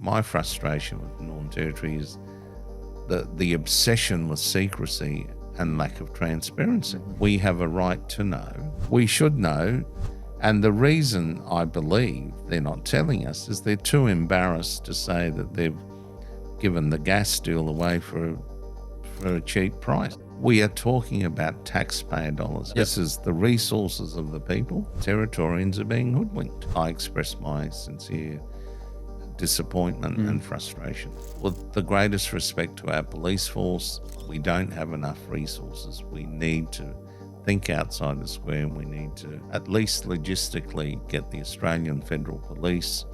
My frustration with the Northern Territory is the obsession with secrecy and lack of transparency. We have a right to know. We should know. And the reason I believe they're not telling us is they're too embarrassed to say that they've given the gas deal away for a cheap price. We are talking about taxpayer dollars. Yep. This is the resources of the people. Territorians are being hoodwinked. I express my sincere disappointment and frustration. With the greatest respect to our police force, we don't have enough resources. We need to think outside the square, and we need to at least logistically get the Australian Federal Police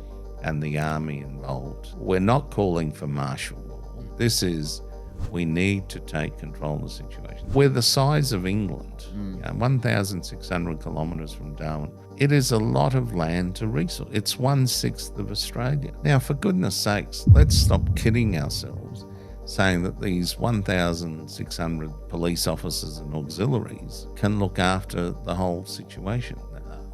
and the Army involved. We're not calling for martial law. This is, we need to take control of the situation. We're the size of England, 1,600 kilometres from Darwin. It is a lot of land to resource. It's 1/6 of Australia. Now, for goodness sakes, let's stop kidding ourselves saying that these 1,600 police officers and auxiliaries can look after the whole situation.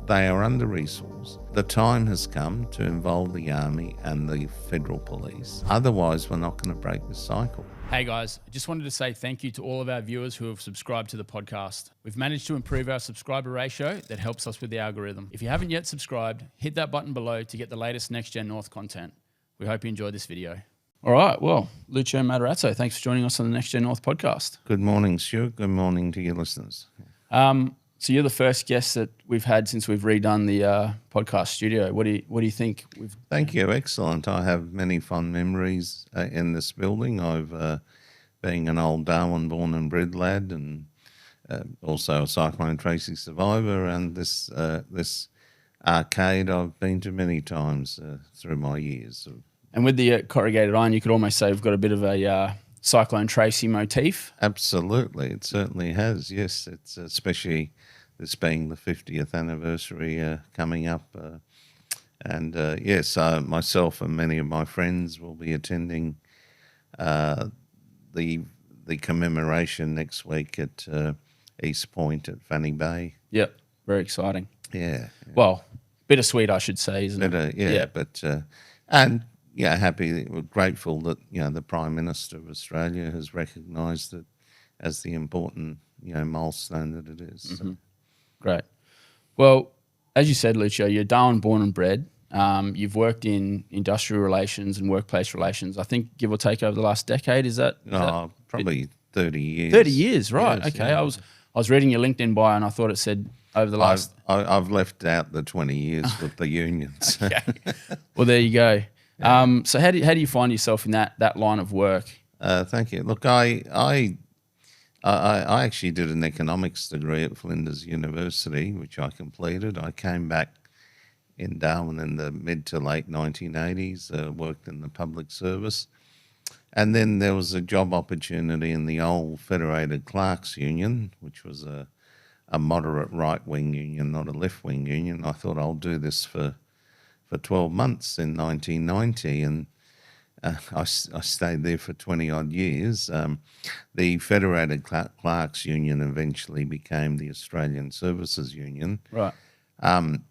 They are under-resourced. The time has come to involve the Army and the Federal Police. Otherwise, we're not going to break this cycle. Hey guys, I just wanted to say thank you to all of our viewers who have subscribed to the podcast. We've managed to improve our subscriber ratio that helps us with the algorithm. If you haven't yet subscribed, hit that button below to get the latest NextGenNorth content. We hope you enjoyed this video. All right, well, Lucio Madarazzo, thanks for joining us on the NextGenNorth podcast. Good morning, Stuart. Good morning to your listeners. So you're the first guest that we've had since we've redone the podcast studio. What do you think? Thank you. Excellent. I have many fond memories in this building. I've being an old Darwin born and bred lad, and also a Cyclone Tracy survivor, and this arcade I've been to many times through my years. And with the corrugated iron, you could almost say we've got a bit of a Cyclone Tracy motif. Absolutely, it certainly has. Yes, it's especially this being the 50th anniversary coming up, and yes, myself and many of my friends will be attending the commemoration next week at East Point at Fanny Bay. Yep, very exciting. Yeah. Well, bittersweet, I should say, isn't it? Yeah, but and. Yeah, happy, grateful that the Prime Minister of Australia has recognised it as the important milestone that it is. Mm-hmm. So. Great. Well, as you said, Lucio, you're Darwin born and bred. You've worked in industrial relations and workplace relations. I think, give or take, over the last decade. Is that? Probably 30 years. 30 years, right? Yes, okay. Yeah. I was reading your LinkedIn bio and I thought it said over the last. I've left out the 20 years with the unions. Okay. Well, there you go. So how do you find yourself in that line of work? Thank you. Look, I actually did an economics degree at Flinders University, which I completed. I came back in Darwin in the mid to late 1980s, worked in the public service. And then there was a job opportunity in the old Federated Clerks Union, which was a moderate right-wing union, not a left-wing union. I thought I'll do this for 12 months in 1990, and I stayed there for 20-odd years. The Federated Clerks Union eventually became the Australian Services Union. Right. I'm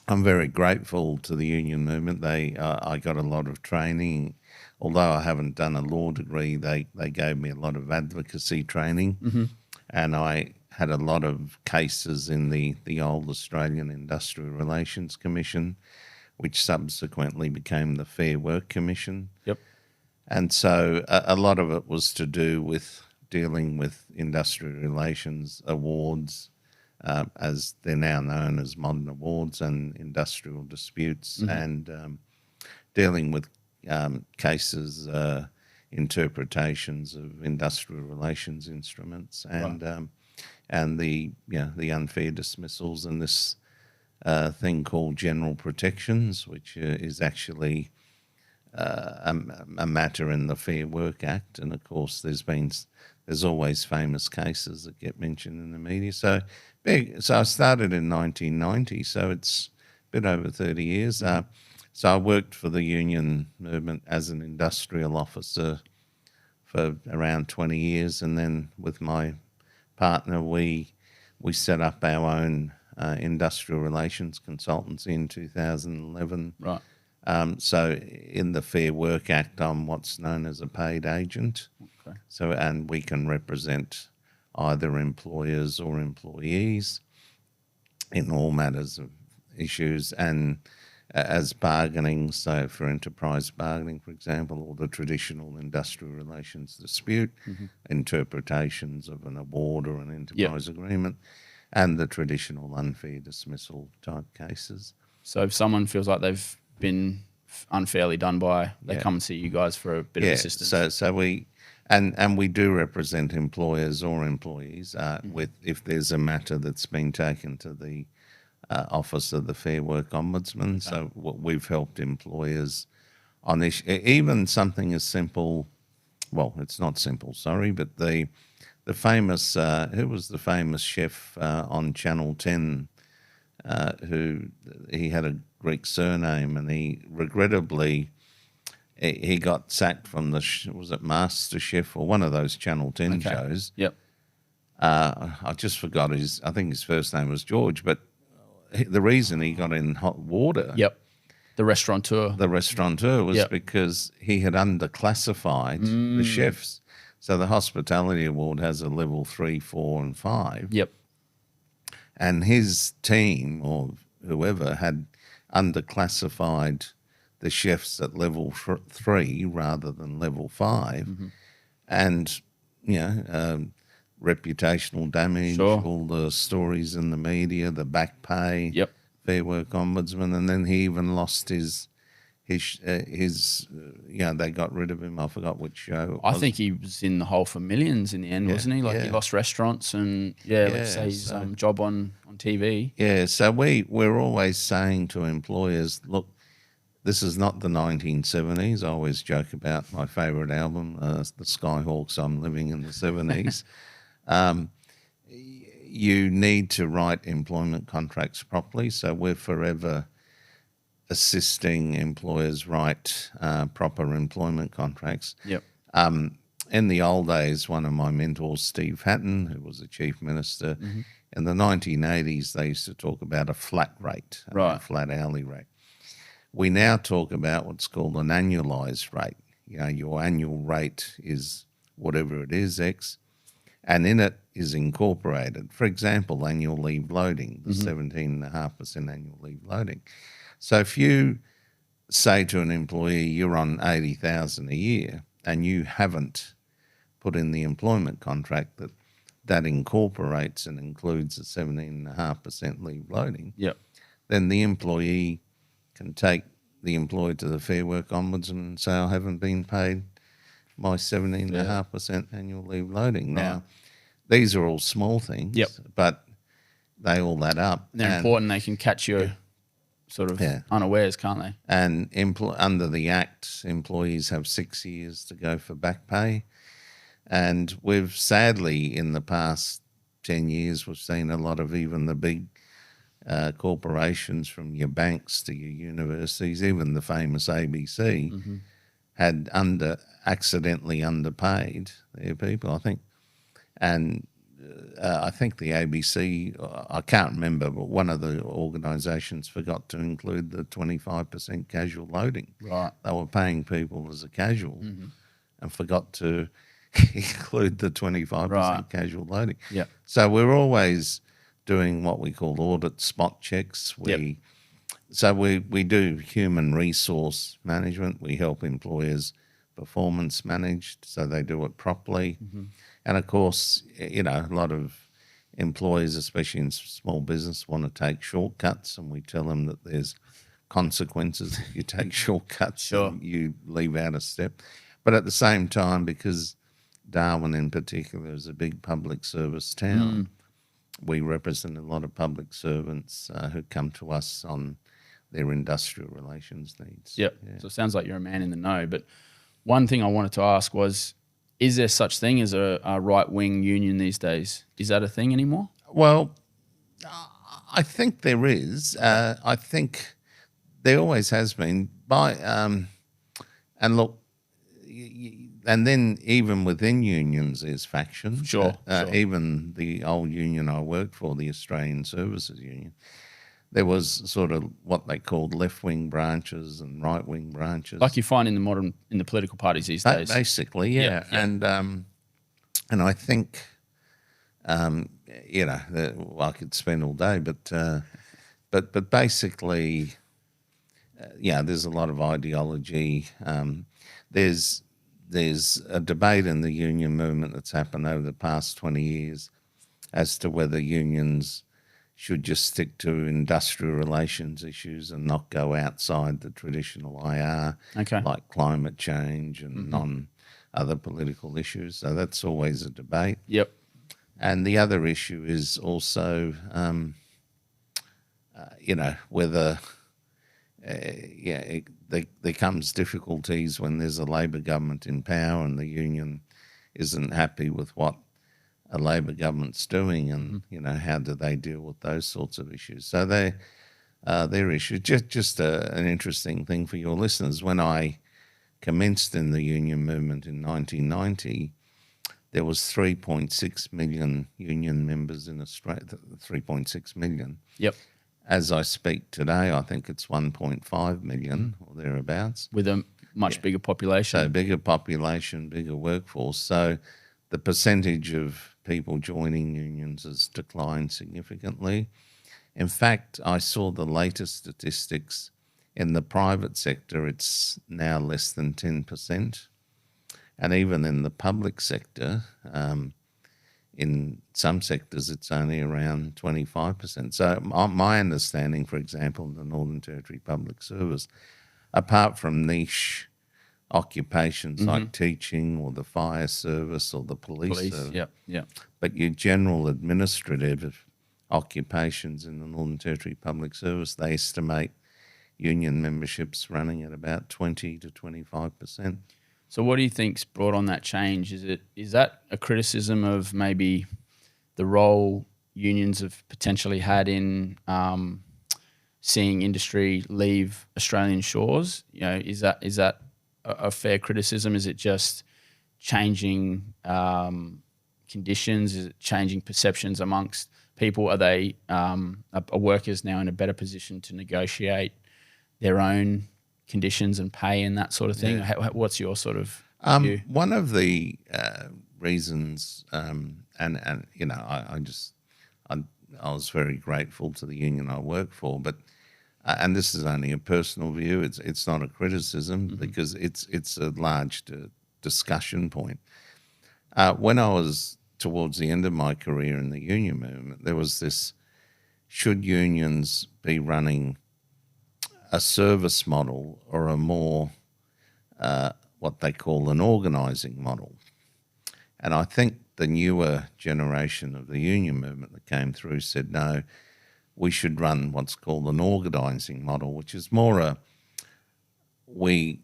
very grateful to the union movement. I got a lot of training. Although I haven't done a law degree, they gave me a lot of advocacy training, and I had a lot of cases in the old Australian Industrial Relations Commission, which subsequently became the Fair Work Commission. Yep. And so a lot of it was to do with dealing with industrial relations awards, as they're now known as modern awards, and industrial disputes, and dealing with cases, interpretations of industrial relations instruments, and the unfair dismissals, and this thing called general protections, which is actually a matter in the Fair Work Act. And of course, there's always famous cases that get mentioned in the media. So I started in 1990, so it's a bit over 30 years. So I worked for the union movement as an industrial officer for around 20 years, and then with my partner, we set up our own industrial relations consultancy in 2011. Right. So in the Fair Work Act, I'm what's known as a paid agent. Okay. So, and we can represent either employers or employees in all matters of issues, and as bargaining, so for enterprise bargaining, for example, or the traditional industrial relations dispute, interpretations of an award or an enterprise agreement, and the traditional unfair dismissal type cases. So if someone feels like they've been unfairly done by, they come and see you guys for a bit of assistance. So we and we do represent employers or employees with if there's a matter that's been taken to the Office of the Fair Work Ombudsman. So what we've helped employers on this, even something as simple. Well, it's not simple, sorry, but the famous who was the famous chef on Channel 10 who he had a Greek surname, and he regrettably he got sacked from was it MasterChef or one of those Channel 10 shows. Yep. I just forgot I think his first name was George, but the reason he got in hot water. Yep. The restaurateur. Was because he had underclassified the chefs. So the Hospitality Award has a level 3, 4, and 5. Yep. And his team or whoever had underclassified the chefs at level 3 rather than level 5. And, reputational damage, all the stories in the media, the back pay, Fair Work Ombudsman, and then he even lost his they got rid of him. I forgot which show. I think he was in the hole for millions in the end, wasn't he? Like he lost restaurants and let's say his job on TV. Yeah, so we're always saying to employers, look, this is not the 1970s. I always joke about my favourite album, the Skyhawks, I'm Living in the 70s. You need to write employment contracts properly, so we're forever assisting employers write proper employment contracts. Yep. In the old days, one of my mentors, Steve Hatton, who was the chief minister, in the 1980s, they used to talk about a flat rate, a flat hourly rate. We now talk about what's called an annualised rate. Your annual rate is whatever it is, X, and in it is incorporated, for example, annual leave loading, the 17.5% annual leave loading. So if you say to an employee, you're on $80,000 a year, and you haven't put in the employment contract that incorporates and includes a 17.5% leave loading, then the employee can take the employee to the Fair Work Ombudsman and say, I haven't been paid my 17.5% annual leave loading. Now, these are all small things, but they all add up. They're important. They can catch you sort of unawares, can't they? And under the Act, employees have 6 years to go for back pay. And we've sadly, in the past 10 years, we've seen a lot of even the big corporations, from your banks to your universities, even the famous ABC, had accidentally underpaid their people, I think. And I think the ABC, I can't remember, but one of the organisations forgot to include the 25% casual loading. Right. They were paying people as a casual and forgot to include the 25% casual loading. Yeah. So we're always doing what we call audit spot checks. So we do human resource management. We help employers performance manage so they do it properly. And of course, a lot of employers, especially in small business, want to take shortcuts, and we tell them that there's consequences if you take shortcuts and you leave out a step. But at the same time, because Darwin in particular is a big public service town, we represent a lot of public servants who come to us on their industrial relations needs. Yep. So it sounds like you're a man in the know. But one thing I wanted to ask was, is there such thing as a right-wing union these days? Is that a thing anymore? Well, I think there is. I think there always has been. And look, and then even within unions there's factions. Sure. Even the old union I worked for, the Australian Services Union, there was sort of what they called left-wing branches and right-wing branches. Like you find in the political parties these days. Basically, yeah. And I think, I could spend all day, but basically, there's a lot of ideology. There's a debate in the union movement that's happened over the past 20 years as to whether unions should just stick to industrial relations issues and not go outside the traditional IR, like climate change and other political issues. So that's always a debate. Yep. And the other issue is also, whether there comes difficulties when there's a Labor government in power and the union isn't happy with what a Labor government's doing, and how do they deal with those sorts of issues? So they're issues. Just an interesting thing for your listeners. When I commenced in the union movement in 1990, there was 3.6 million union members in Australia. 3.6 million. Yep. As I speak today, I think it's 1.5 million or thereabouts. With a much bigger population. So bigger population, bigger workforce. So the percentage of people joining unions has declined significantly. In fact, I saw the latest statistics. In the private sector, it's now less than 10%. And even in the public sector, in some sectors, it's only around 25%. So my understanding, for example, in the Northern Territory Public Service, apart from niche occupations like teaching or the fire service or the police service, but your general administrative occupations in the Northern Territory Public Service, they estimate union memberships running at about 20 to 25%. So what do you think's brought on that change? Is that a criticism of maybe the role unions have potentially had in seeing industry leave Australian shores? Is that a fair criticism? Is it just changing conditions? Is it changing perceptions amongst people? Are workers now in a better position to negotiate their own conditions and pay and that sort of thing? Yeah. What's your sort of view? One of the reasons, I was very grateful to the union I work for, but and this is only a personal view. It's not a criticism because it's a large discussion point. When I was towards the end of my career in the union movement, there was this: should unions be running a service model or a more what they call an organising model? And I think the newer generation of the union movement that came through said, no, we should run what's called an organising model, which is more we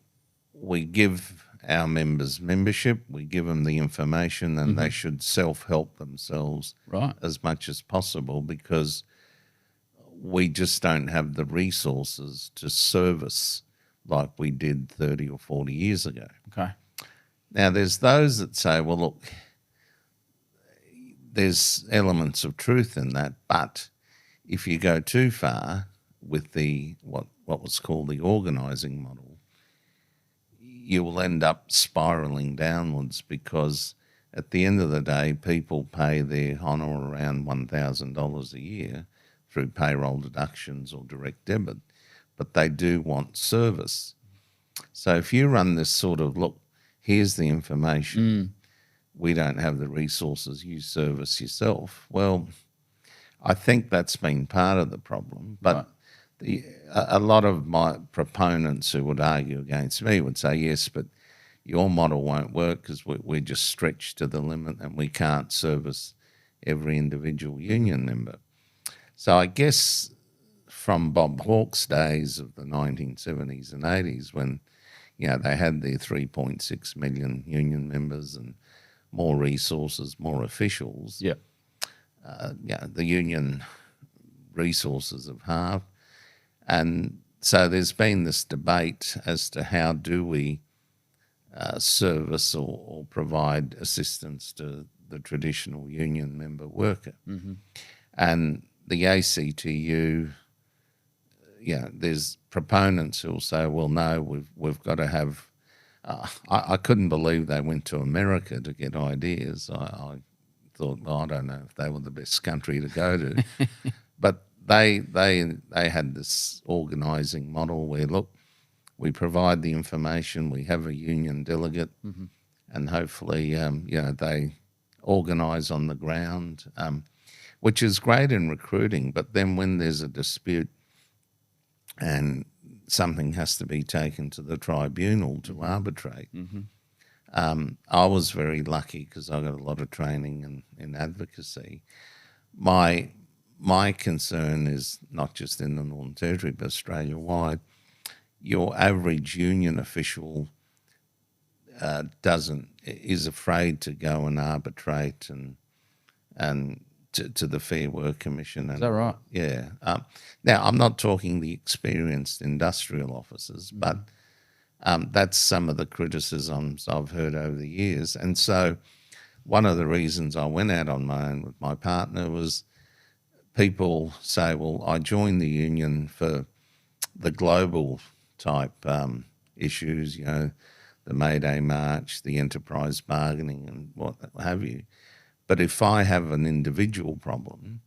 give our members membership, we give them the information, and they should self-help themselves as much as possible, because we just don't have the resources to service like we did 30 or 40 years ago. Okay. Now, there's those that say, well, look, there's elements of truth in that, but if you go too far with the what was called the organising model, you will end up spiralling downwards, because at the end of the day, people pay their honour around $1,000 a year through payroll deductions or direct debit, but they do want service. So if you run this sort of, look, here's the information, we don't have the resources, you service yourself, well, I think that's been part of the problem. But a lot of my proponents who would argue against me would say, yes, but your model won't work because we're just stretched to the limit and we can't service every individual union member. So I guess from Bob Hawke's days of the 1970s and 80s, when they had their 3.6 million union members and more resources, more officials, the union resources have halved. And so there's been this debate as to how do we service or provide assistance to the traditional union member worker. And the ACTU there's proponents who'll say, well, no, we've got to have. I couldn't believe they went to America to get ideas. I thought, well, I don't know if they were the best country to go to, but they had this organising model where, look, we provide the information, we have a union delegate, and hopefully, they organise on the ground, which is great in recruiting. But then when there's a dispute and something has to be taken to the tribunal to arbitrate, I was very lucky because I got a lot of training in advocacy. My concern is not just in the Northern Territory but Australia-wide. Your average union official is afraid to go and arbitrate and to the Fair Work Commission. Is that right? Yeah. Now, I'm not talking the experienced industrial officers, but that's some of the criticisms I've heard over the years. And so one of the reasons I went out on my own with my partner was people say, well, I joined the union for the global type issues, the May Day March, the enterprise bargaining and what have you. But if I have an individual problem,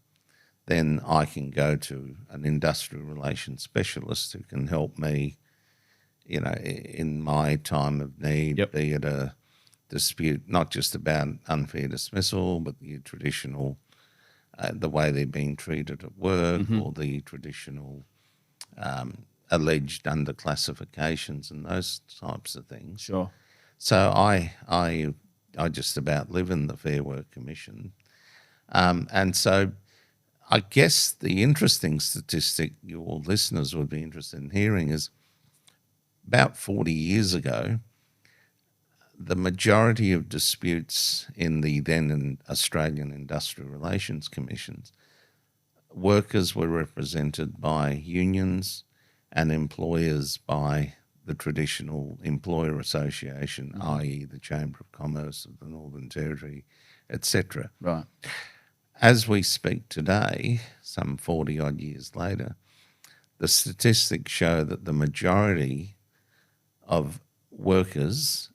then I can go to an industrial relations specialist who can help me, in my time of need, be it a dispute, not just about unfair dismissal, but the traditional, the way they're being treated at work, or the traditional alleged underclassifications and those types of things. Sure. So I just about live in the Fair Work Commission. And so I guess the interesting statistic your listeners would be interested in hearing is about 40 years ago, the majority of disputes in the then Australian Industrial Relations Commissions, workers were represented by unions and employers by the traditional employer association, i.e. the Chamber of Commerce of the Northern Territory, etc. Right. As we speak today, some 40-odd years later, the statistics show that the majority of workers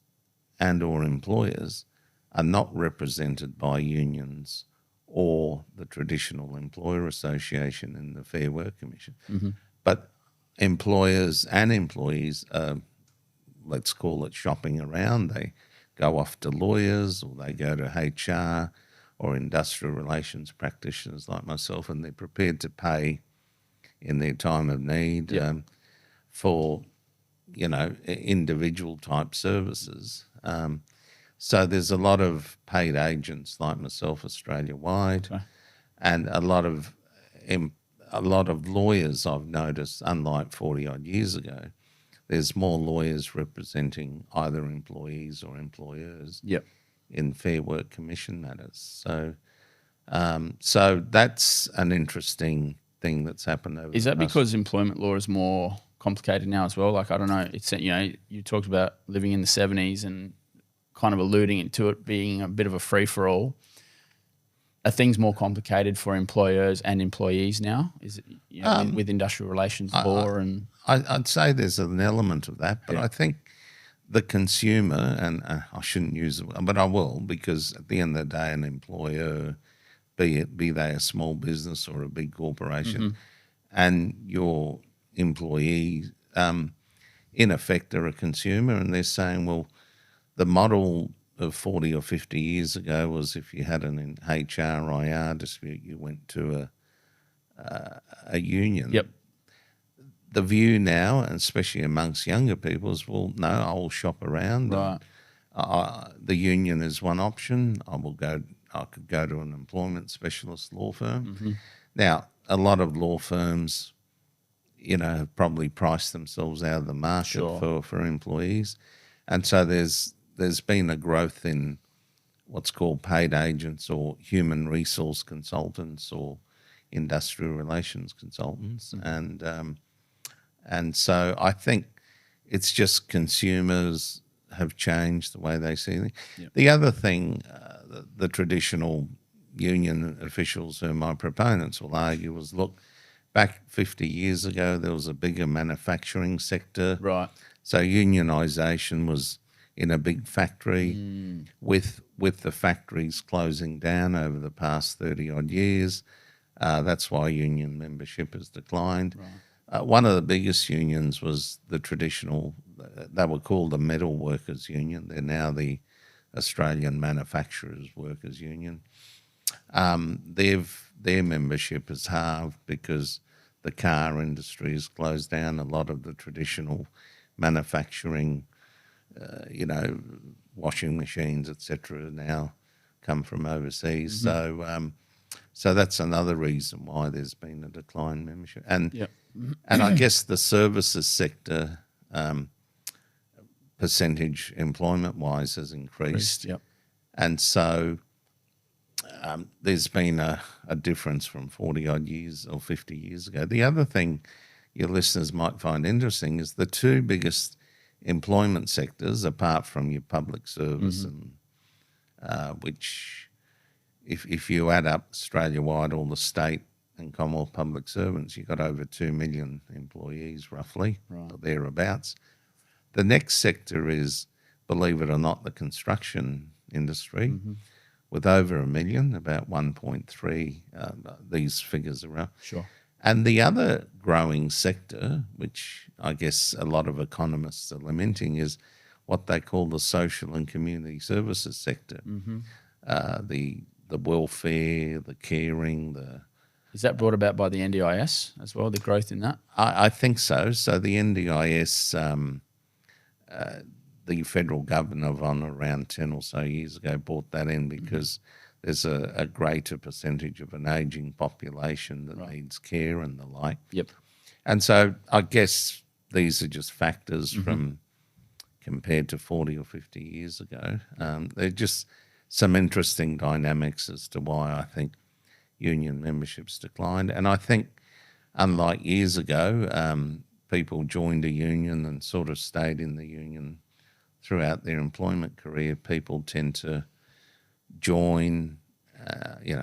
and or employers are not represented by unions or the traditional employer association in the Fair Work Commission. But employers and employees are, let's call it, shopping around. They go off to lawyers or they go to HR or industrial relations practitioners like myself, and they're prepared to pay in their time of need for, individual type services. So there's a lot of paid agents like myself Australia-wide, and a lot of lawyers I've noticed, unlike 40-odd years ago, there's more lawyers representing either employees or employers in Fair Work Commission matters. So that's an interesting thing that's happened over. Is that because employment law is more complicated now as well? Like, I don't know. It's, you talked about living in the 70s and kind of alluding to it being a bit of a free-for-all. Are things more complicated for employers and employees now? Is it with industrial relations law? I'd say there's an element of that, but I think the consumer, and I shouldn't use it, but I will, because at the end of the day, an employer, be they a small business or a big corporation, and your employee, in effect, are a consumer, and they're saying, well, the model of 40 or 50 years ago was if you had an HR or IR dispute, you went to a union. The view now, and especially amongst younger people, is, well, no, I'll shop around. Right. The union is one option. I could go to an employment specialist law firm. Now, a lot of law firms, have probably priced themselves out of the market for employees. And so there's been a growth in what's called paid agents or human resource consultants or industrial relations consultants. And so I think it's just consumers have changed the way they see things. The other thing, the traditional union officials who are my proponents will argue was, look, back 50 years ago, there was a bigger manufacturing sector. Right. So unionisation was in a big factory. With the factories closing down over the past 30-odd years, that's why union membership has declined. Right. One of the biggest unions was the traditional, they were called the Metal Workers Union. They're now the Australian Manufacturers Workers Union. Their membership has halved because the car industry has closed down. A lot of the traditional manufacturing, washing machines, etc., now come from overseas. So that's another reason why there's been a decline in membership. And I guess the services sector percentage employment-wise has increased. And so there's been a difference from 40-odd years or 50 years ago. The other thing your listeners might find interesting is the two biggest employment sectors, apart from your public service, and which, if you add up Australia-wide, all the state and Commonwealth public servants, you've got over 2 million employees, roughly, or thereabouts. The next sector is, believe it or not, the construction industry, with over 1 million, about 1.3, these figures are up. Sure. And the other growing sector, which I guess a lot of economists are lamenting, is what they call the social and community services sector. The welfare, the caring, Is that brought about by the NDIS as well, the growth in that? I think so. So the NDIS, the federal government of around 10 or so years ago brought that in because there's a greater percentage of an ageing population that needs care and the like. And so I guess these are just factors from compared to 40 or 50 years ago. They're just some interesting dynamics as to why I think union membership's declined. And I think, unlike years ago, people joined a union and sort of stayed in the union throughout their employment career. People tend to join,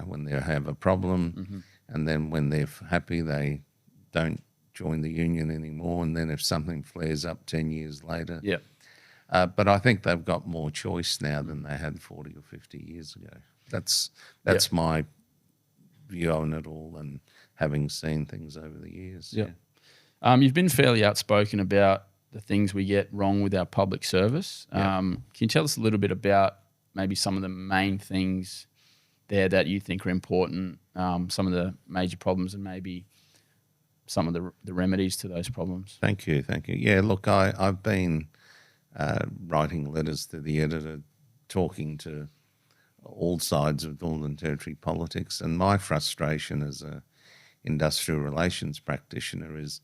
when they have a problem, and then when they're happy, they don't join the union anymore. And then if something flares up 10 years later. But I think they've got more choice now than they had 40 or 50 years ago. That's my view on it all, and having seen things over the years. You've been fairly outspoken about the things we get wrong with our public service. Can you tell us a little bit about maybe some of the main things there that you think are important, some of the major problems, and maybe some of the remedies to those problems? Thank you. Yeah, look, I've been writing letters to the editor, talking to all sides of Northern Territory politics, and my frustration as a industrial relations practitioner is,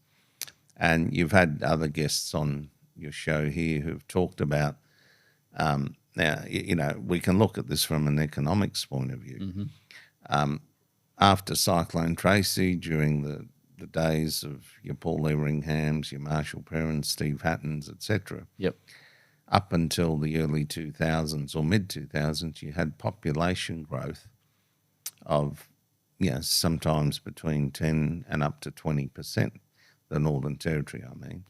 and you've had other guests on your show here who've talked about, now, we can look at this from an economics point of view. After Cyclone Tracy, during the days of your Paul Everinghams, your Marshall Perrins, Steve Hattons, etc., up until the early 2000s or mid-2000s, you had population growth of, sometimes between 10 and up to 20%, the Northern Territory, I mean.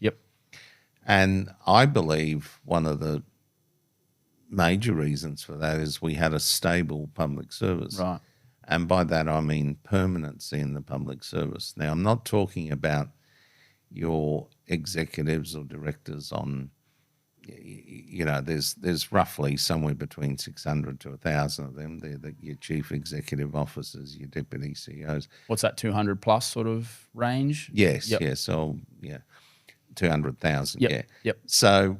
And I believe one of the major reasons for that is we had a stable public service. And by that I mean permanency in the public service. Now, I'm not talking about your executives or directors on, there's roughly somewhere between 600 to 1,000 of them. They're your chief executive officers, your deputy CEOs. What's that, 200 plus sort of range? Yes, so 200,000, So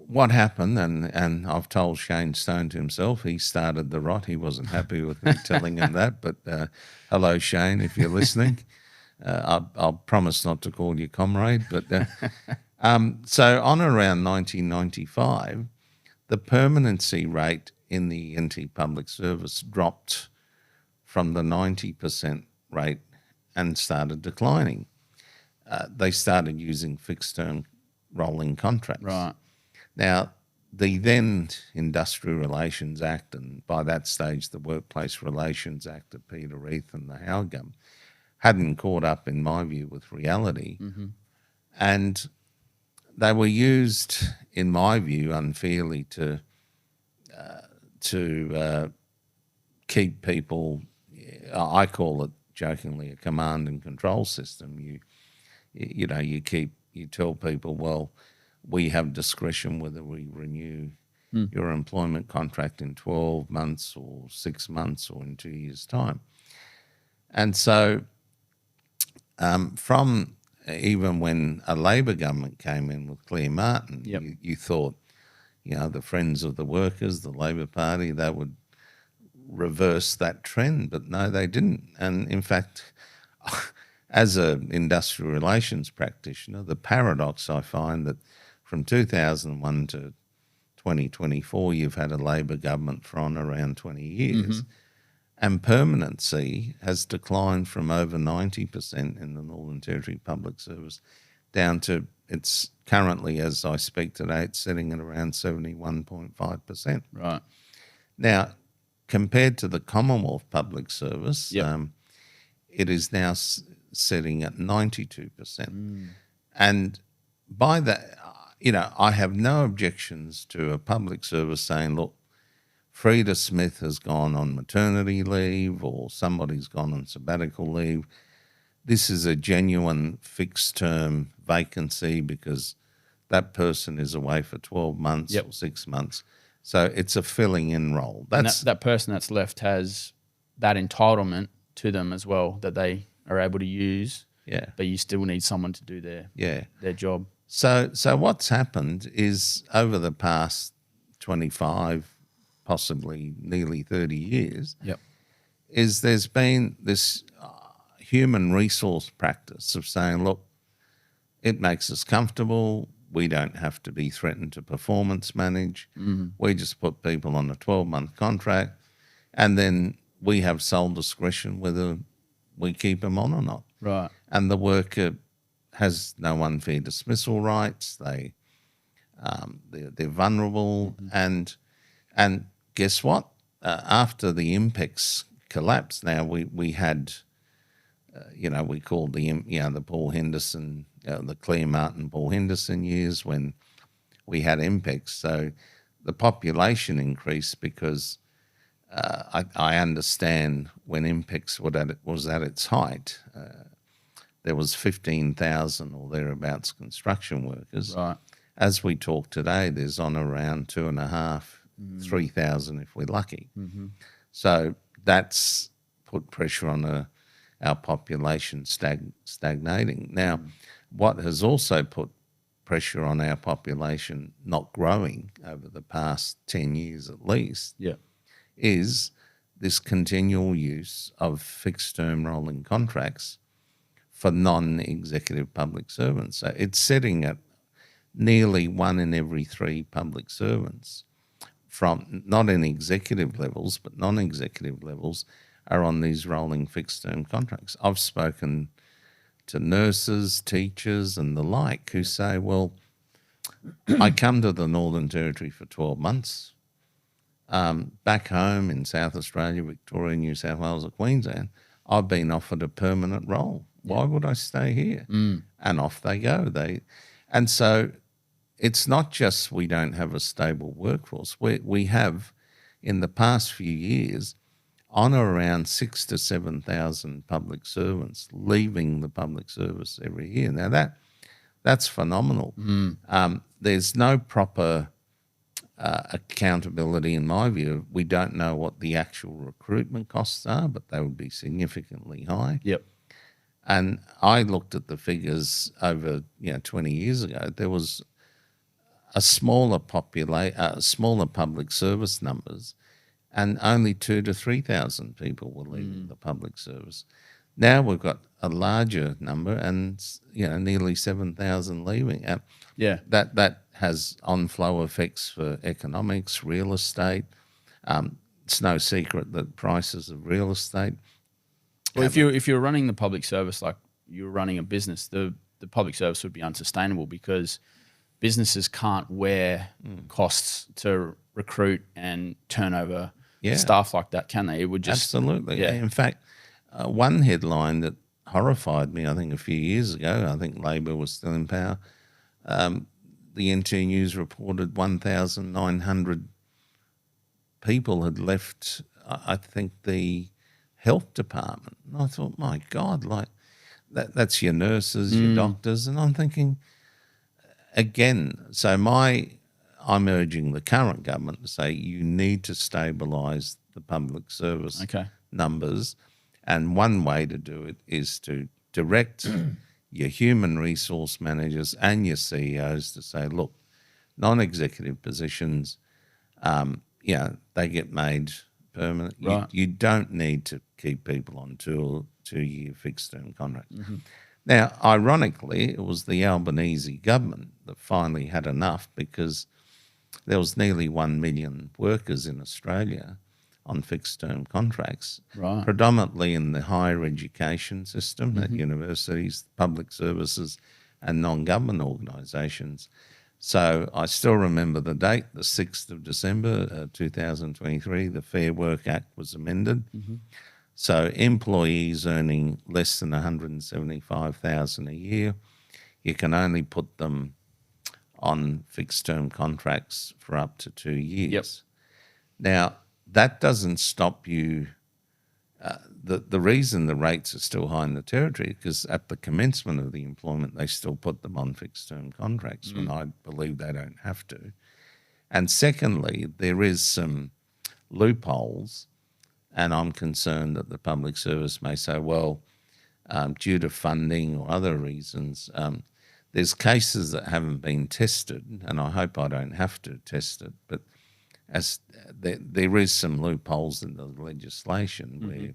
what happened, and I've told Shane Stone to himself, he started the rot. He wasn't happy with me telling him that, but hello, Shane, if you're listening. I'll promise not to call you comrade, but so on around 1995, the permanency rate in the NT public service dropped from the 90% rate and started declining. They started using fixed-term rolling contracts. Now, the then Industrial Relations Act, and by that stage the Workplace Relations Act of Peter Reith and the Howgum, hadn't caught up, in my view, with reality. And they were used, in my view, unfairly to keep people, I call it jokingly, a command and control system. You tell people, well, we have discretion whether we renew your employment contract in 12 months or 6 months or in 2 years' time. And so from even when a Labor government came in with Claire Martin, you thought, the Friends of the Workers, the Labor Party, they would reverse that trend, but no, they didn't. And in fact, as an industrial relations practitioner, the paradox I find that from 2001 to 2024, you've had a Labor government for on around 20 years, and permanency has declined from over 90% in the Northern Territory Public Service down to, it's currently, as I speak today, it's sitting at around 71.5%. Right. Now, compared to the Commonwealth Public Service, it is now sitting at 92%. And by that, I have no objections to a public service saying, look, Freda Smith has gone on maternity leave or somebody's gone on sabbatical leave. This is a genuine fixed-term vacancy because that person is away for 12 months or 6 months. So it's a filling-in role. That person that's left has that entitlement to them as well that they are able to use. Yeah. But you still need someone to do their job. So what's happened is over the past 25, possibly nearly 30 years, is there's been this human resource practice of saying, look, it makes us comfortable. We don't have to be threatened to performance manage. We just put people on a 12-month contract, and then we have sole discretion whether we keep them on or not. Right. And the worker has no unfair dismissal rights. They're vulnerable, and guess what? After the Impex collapse, now we had, we called the Paul Henderson, the Claire Martin, Paul Henderson years when we had Impex. So the population increased because I understand when Impex was at its height, there was 15,000 or thereabouts construction workers. Right. As we talk today, there's on around 2,500, 3,000 if we're lucky. So that's put pressure on our population stagnating. Now, what has also put pressure on our population not growing over the past 10 years at least is this continual use of fixed-term rolling contracts for non-executive public servants. So it's sitting at nearly 1 in every 3 public servants from not in executive levels but non-executive levels are on these rolling fixed-term contracts. I've spoken to nurses, teachers and the like who say, well, I come to the Northern Territory for 12 months. Back home in South Australia, Victoria, New South Wales or Queensland, I've been offered a permanent role. Why would I stay here? And off they go. And so it's not just we don't have a stable workforce. We have, in the past few years, on or around 6,000 to 7,000 public servants leaving the public service every year. Now that's phenomenal. There's no proper accountability in my view. We don't know what the actual recruitment costs are, but they would be significantly high. And I looked at the figures over 20 years ago. There was a smaller public service numbers, and only 2,000 to 3,000 people were leaving the public service. Now we've got a larger number, and nearly 7,000 leaving. That has on-flow effects for economics, real estate. It's no secret that prices of real estate. Well, if you're running the public service like you're running a business, the public service would be unsustainable because businesses can't wear costs to recruit and turnover staff like that, can they? It would just absolutely. In fact, one headline that horrified me, I think a few years ago, I think Labor was still in power, the NT News reported 1,900 people had left, I think, the health department. And I thought, my God, like that's your nurses, your doctors. And I'm thinking, again, so I'm urging the current government to say you need to stabilise the public service numbers. And one way to do it is to direct your human resource managers and your CEOs to say, look, non-executive positions, they get made permanent. Right. You don't need to keep people on two-year fixed-term contracts. Now, ironically, it was the Albanese government that finally had enough, because there was nearly 1 million workers in Australia on fixed-term contracts, predominantly in the higher education system at universities, public services and non-government organisations. So I still remember the date, the 6th of December 2023, the Fair Work Act was amended. So employees earning less than $175,000 a year, you can only put them on fixed-term contracts for up to 2 years. Now, that doesn't stop you. The reason the rates are still high in the Territory is because at the commencement of the employment, they still put them on fixed-term contracts when I believe they don't have to. And secondly, there is some loopholes, and I'm concerned that the public service may say, well, due to funding or other reasons, there's cases that haven't been tested, and I hope I don't have to test it, but as there is some loopholes in the legislation where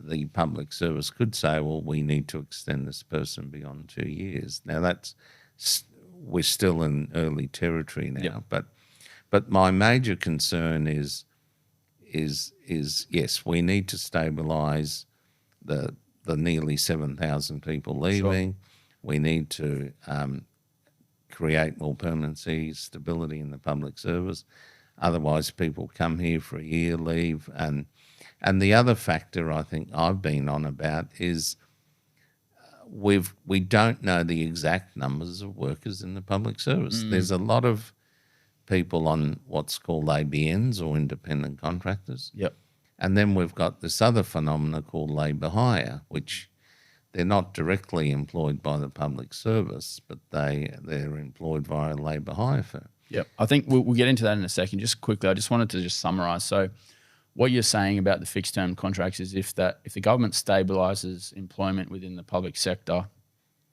the public service could say, well, we need to extend this person beyond 2 years. Now, we're still in early territory now, but my major concern is yes, we need to stabilise the nearly 7,000 people leaving. We need to create more permanency, stability in the public service. Otherwise, people come here for a year, leave. And the other factor I think I've been on about is we don't know the exact numbers of workers in the public service. There's a lot of people on what's called ABNs, or independent contractors. And then we've got this other phenomena called labour hire, which they're not directly employed by the public service, but they're employed via a labour hire firm. I think we'll get into that in a second. Just quickly, I just wanted to just summarise. So what you're saying about the fixed term contracts is if the government stabilises employment within the public sector,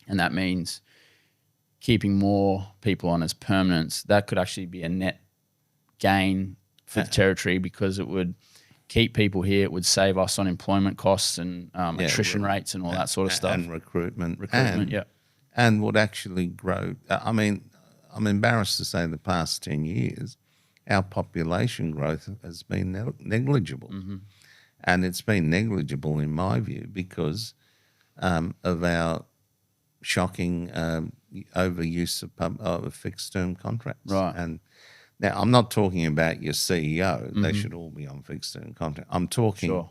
and that means keeping more people on as permanents, that could actually be a net gain for the Territory, because it would keep people here. It would save us on employment costs and attrition rates and all that sort of stuff. And recruitment, and would actually grow. I mean, I'm embarrassed to say the past 10 years, our population growth has been negligible. And it's been negligible, in my view, because of our shocking overuse of fixed-term contracts. And now, I'm not talking about your CEO. They should all be on fixed-term contract. I'm talking.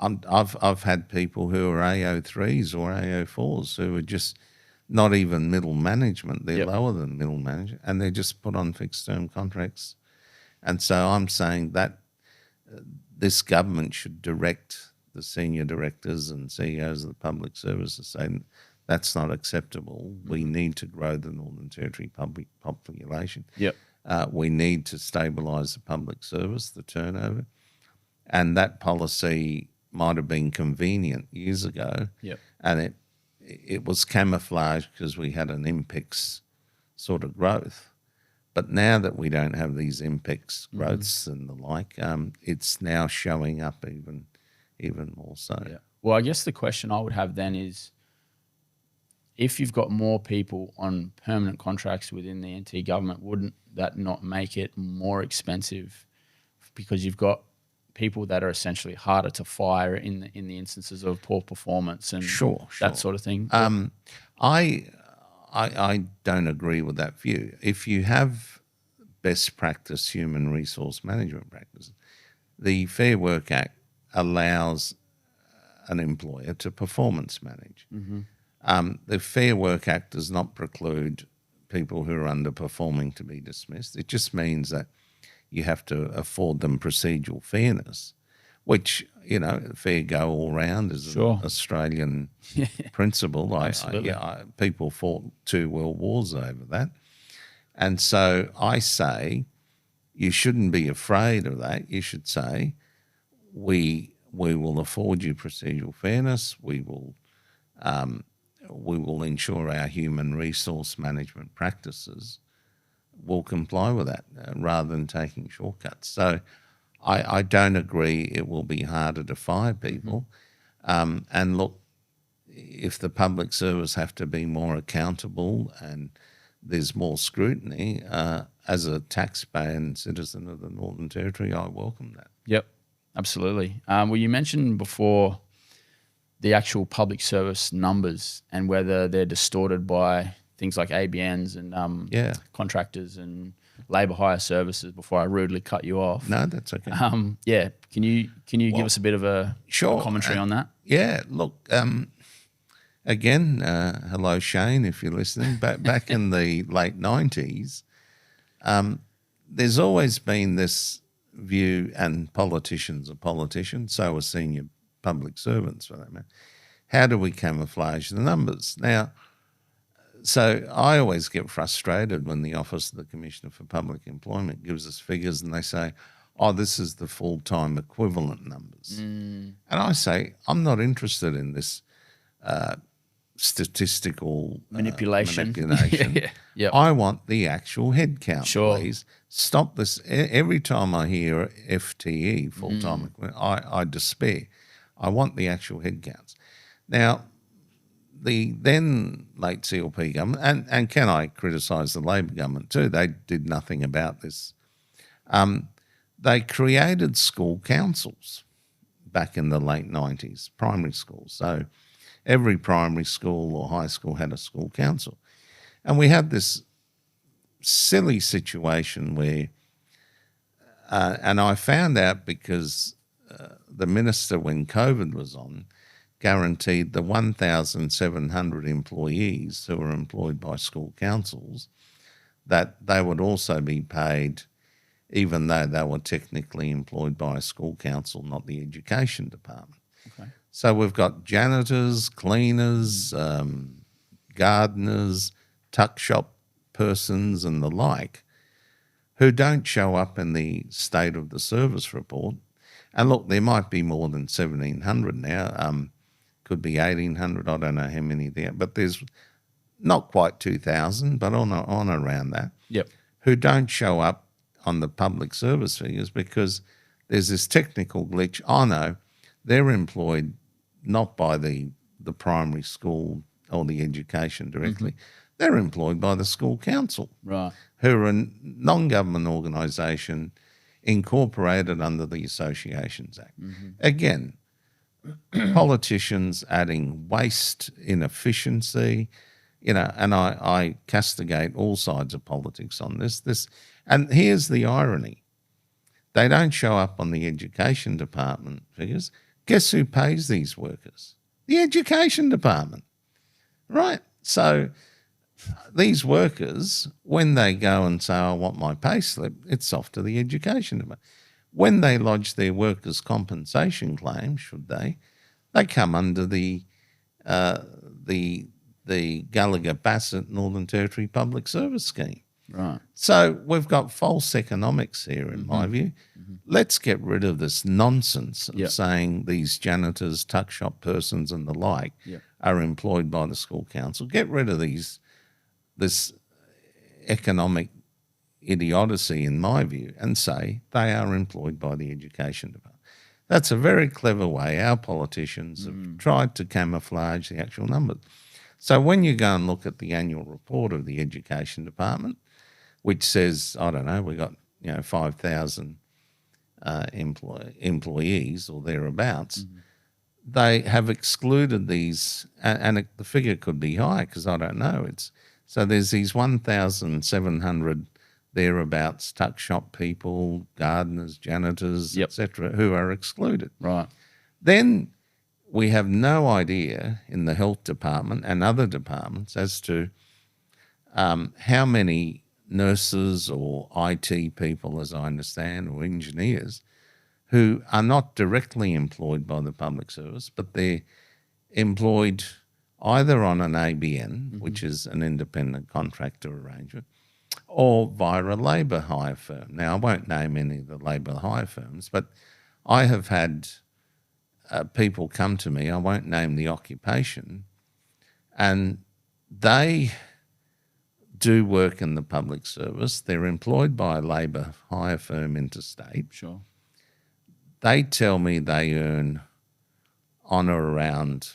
I've had people who are AO3s or AO4s who are just not even middle management. They're lower than middle management, and they're just put on fixed-term contracts. And so I'm saying that this government should direct the senior directors and CEOs of the public service to say that's not acceptable. We need to grow the Northern Territory public population. We need to stabilise the public service, the turnover. And that policy might have been convenient years ago. And it was camouflaged because we had an IMPEX sort of growth. But now that we don't have these IMPEX growths and the like, it's now showing up even more so. Well, I guess the question I would have then is, if you've got more people on permanent contracts within the NT government, wouldn't that not make it more expensive, because you've got people that are essentially harder to fire in the instances of poor performance and that sort of thing? I don't agree with that view. If you have best practice human resource management practices, the Fair Work Act allows an employer to performance manage. The Fair Work Act does not preclude people who are underperforming to be dismissed. It just means that you have to afford them procedural fairness, which, fair go all round is an Australian principle. Absolutely. People fought 2 world wars over that. And so I say you shouldn't be afraid of that. You should say, we will afford you procedural fairness. We will ensure our human resource management practices will comply with that rather than taking shortcuts. So I don't agree it will be harder to fire people. And look, if the public service have to be more accountable and there's more scrutiny, as a taxpayer and citizen of the Northern Territory, I welcome that. Yep, absolutely. Well, you mentioned before the actual public service numbers and whether they're distorted by things like ABNs and contractors and labour hire services. Before I rudely cut you off, No, that's okay. Can you give us a bit of a commentary on that? Yeah, look. Again, hello Shane, if you're listening. Back in the late 90s, there's always been this view, and politicians are politicians, so are senior public servants for that matter. How do we camouflage the numbers? Now, so I always get frustrated when the Office of the Commissioner for Public Employment gives us figures and they say, oh, this is the full-time equivalent numbers. And I say, I'm not interested in this statistical manipulation. Yep. I want the actual head count, Sure. please. Stop this. Every time I hear FTE, full-time equivalent, I despair. I want the actual head counts. Now, the then late CLP government, and can I criticise the Labor government too? They did nothing about this. They created school councils back in the late 90s, primary schools. So every primary school or high school had a school council. And we had this silly situation where, and I found out because the minister, when COVID was on, guaranteed the 1,700 employees who were employed by school councils that they would also be paid even though they were technically employed by a school council, not the education department. Okay. So we've got janitors, cleaners, gardeners, tuck shop persons and the like who don't show up in the state of the service report. And look, there might be more than 1,700 now, could be 1,800, I don't know how many there, but there's not quite 2,000, but on around that, who don't show up on the public service figures because there's this technical glitch. I know they're employed not by the primary school or the education directly. They're employed by the school council, Right. who are a non-government organisation incorporated under the Associations Act. Again, politicians adding waste, inefficiency, and I castigate all sides of politics on this. And here's the irony. They don't show up on the education department figures. Guess who pays these workers? The education department, right? So these workers, when they go and say, I want my pay slip, it's off to the education department. When they lodge their workers' compensation claim, should they come under the Gallagher-Bassett Northern Territory Public Service Scheme. Right. So we've got false economics here, in my view. Let's get rid of this nonsense of saying these janitors, tuck shop persons and the like are employed by the school council. Get rid of this economic idiocy, in my view, and say they are employed by the education department. That's a very clever way our politicians have tried to camouflage the actual numbers. So when you go and look at the annual report of the education department, which says, I don't know, we got 5,000 employees or thereabouts, they have excluded these, and the figure could be high because I don't know. So there's these 1,700 thereabouts tuck shop people, gardeners, janitors, etc., who are excluded. Right. Then we have no idea in the health department and other departments as to how many nurses or IT people, as I understand, or engineers who are not directly employed by the public service, but they're employed either on an ABN, which is an independent contractor arrangement, or via a labour hire firm. Now, I won't name any of the labour hire firms, but I have had people come to me, I won't name the occupation, and they do work in the public service. They're employed by a labour hire firm interstate. Sure. They tell me they earn on or around,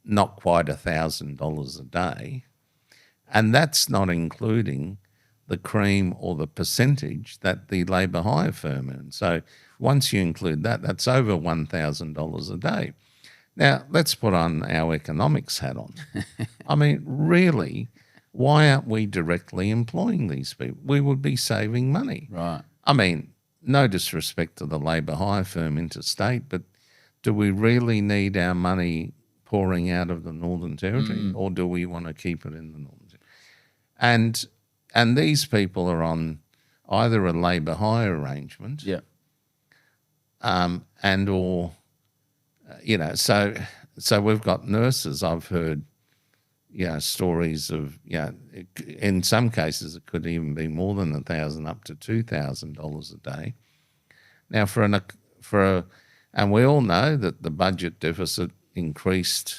not quite $1,000 a day, and that's not including the cream or the percentage that the labour hire firm earns. So once you include that, that's over $1,000 a day. Now, let's put on our economics hat on. I mean, really, why aren't we directly employing these people? We would be saving money. Right. I mean, no disrespect to the labour hire firm interstate, but do we really need our money pouring out of the Northern Territory, or do we want to keep it in the Northern Territory? And these people are on either a labour hire arrangement, and or so we've got nurses. I've heard stories of in some cases it could even be more than $1,000 up to $2,000 a day. Now and we all know that the budget deficit increased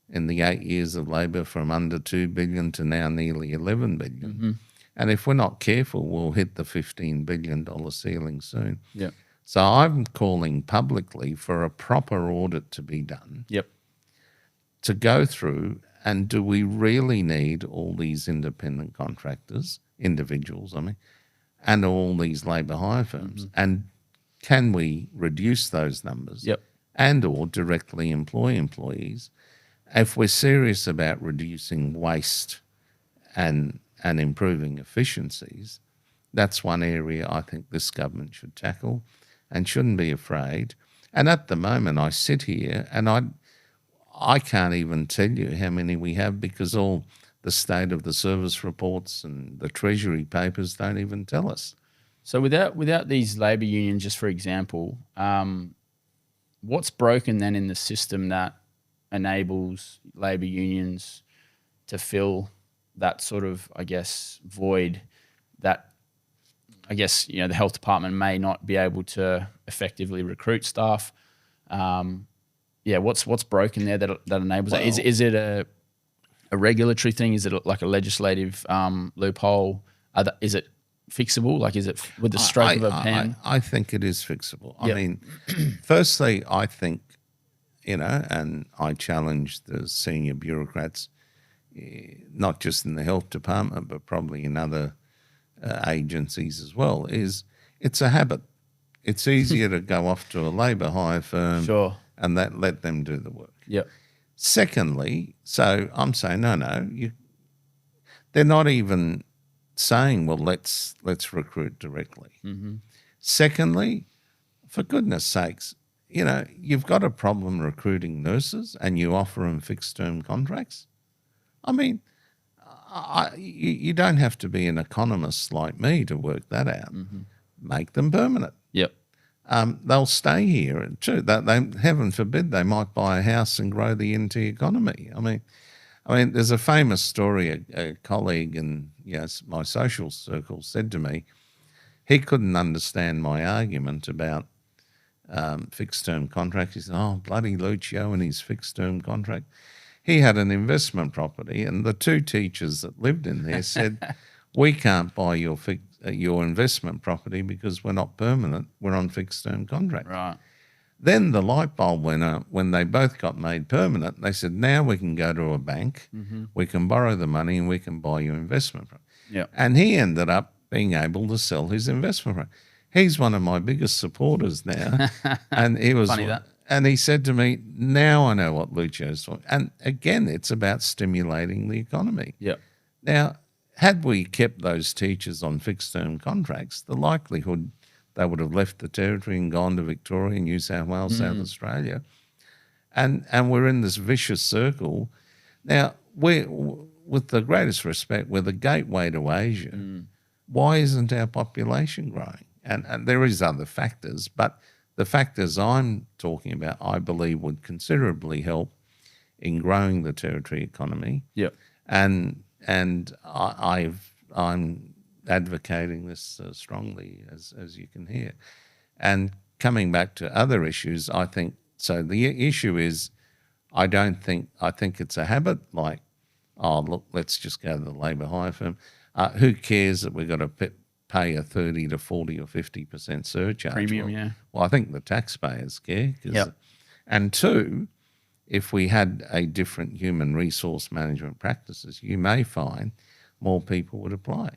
in the 8 years of Labor from under $2 billion to now nearly $11 billion. And if we're not careful, we'll hit the $15 billion ceiling soon. Yep. So I'm calling publicly for a proper audit to be done. Yep. To go through, and do we really need all these independent contractors, individuals, and all these labour hire firms? And can we reduce those numbers? Yep. And or directly employ employees? If we're serious about reducing waste and improving efficiencies, that's one area I think this government should tackle and shouldn't be afraid. And at the moment I sit here and I can't even tell you how many we have, because all the state of the service reports and the Treasury papers don't even tell us. So without these labour unions, just for example, what's broken then in the system that enables labour unions to fill that sort of, void that, the health department may not be able to effectively recruit staff? What's broken there that enables that? Is it a regulatory thing? Is it like a legislative loophole? Is it fixable? Like, is it with the stroke of a pen? I think it is fixable. I mean, firstly, I think, and I challenge the senior bureaucrats, not just in the health department, but probably in other agencies as well, it's a habit. It's easier to go off to a labour hire firm and let them do the work. Yep. Secondly, so I'm saying, no, they're not even saying, well, let's recruit directly. Secondly, for goodness sakes, you've got a problem recruiting nurses and you offer them fixed-term contracts. I mean, you don't have to be an economist like me to work that out. Make them permanent. Yep. They'll stay here too. Heaven forbid, they might buy a house and grow the NT economy. I mean, there's a famous story. A colleague in my social circle said to me, he couldn't understand my argument about fixed-term contracts. He said, "Oh, bloody Lucio and his fixed-term contract." He had an investment property, and the two teachers that lived in there said, "We can't buy your investment property because we're not permanent. We're on fixed-term contract." Right. Then the light bulb went up when they both got made permanent. They said, "Now we can go to a bank, we can borrow the money, and we can buy your investment property." Yeah. And he ended up being able to sell his investment property. He's one of my biggest supporters now, and he was Funny that. And he said to me, "Now I know what Lucio's talking." And again, it's about stimulating the economy. Yep. Now, had we kept those teachers on fixed-term contracts, the likelihood they would have left the territory and gone to Victoria, New South Wales, South Australia, and we're in this vicious circle. Now, with the greatest respect, we're the gateway to Asia. Why isn't our population growing? And there is other factors, but the factors I'm talking about, I believe, would considerably help in growing the territory economy. Yep. And I'm advocating this strongly, as you can hear. And coming back to other issues, I think so. The issue is, I think it's a habit. Like, oh look, let's just go to the labour hire firm. Who cares that we've got to pay a 30 to 40 or 50% surcharge? Premium, well, yeah. Well, I think the taxpayers care. Yep. And two, if we had a different human resource management practices, you may find more people would apply.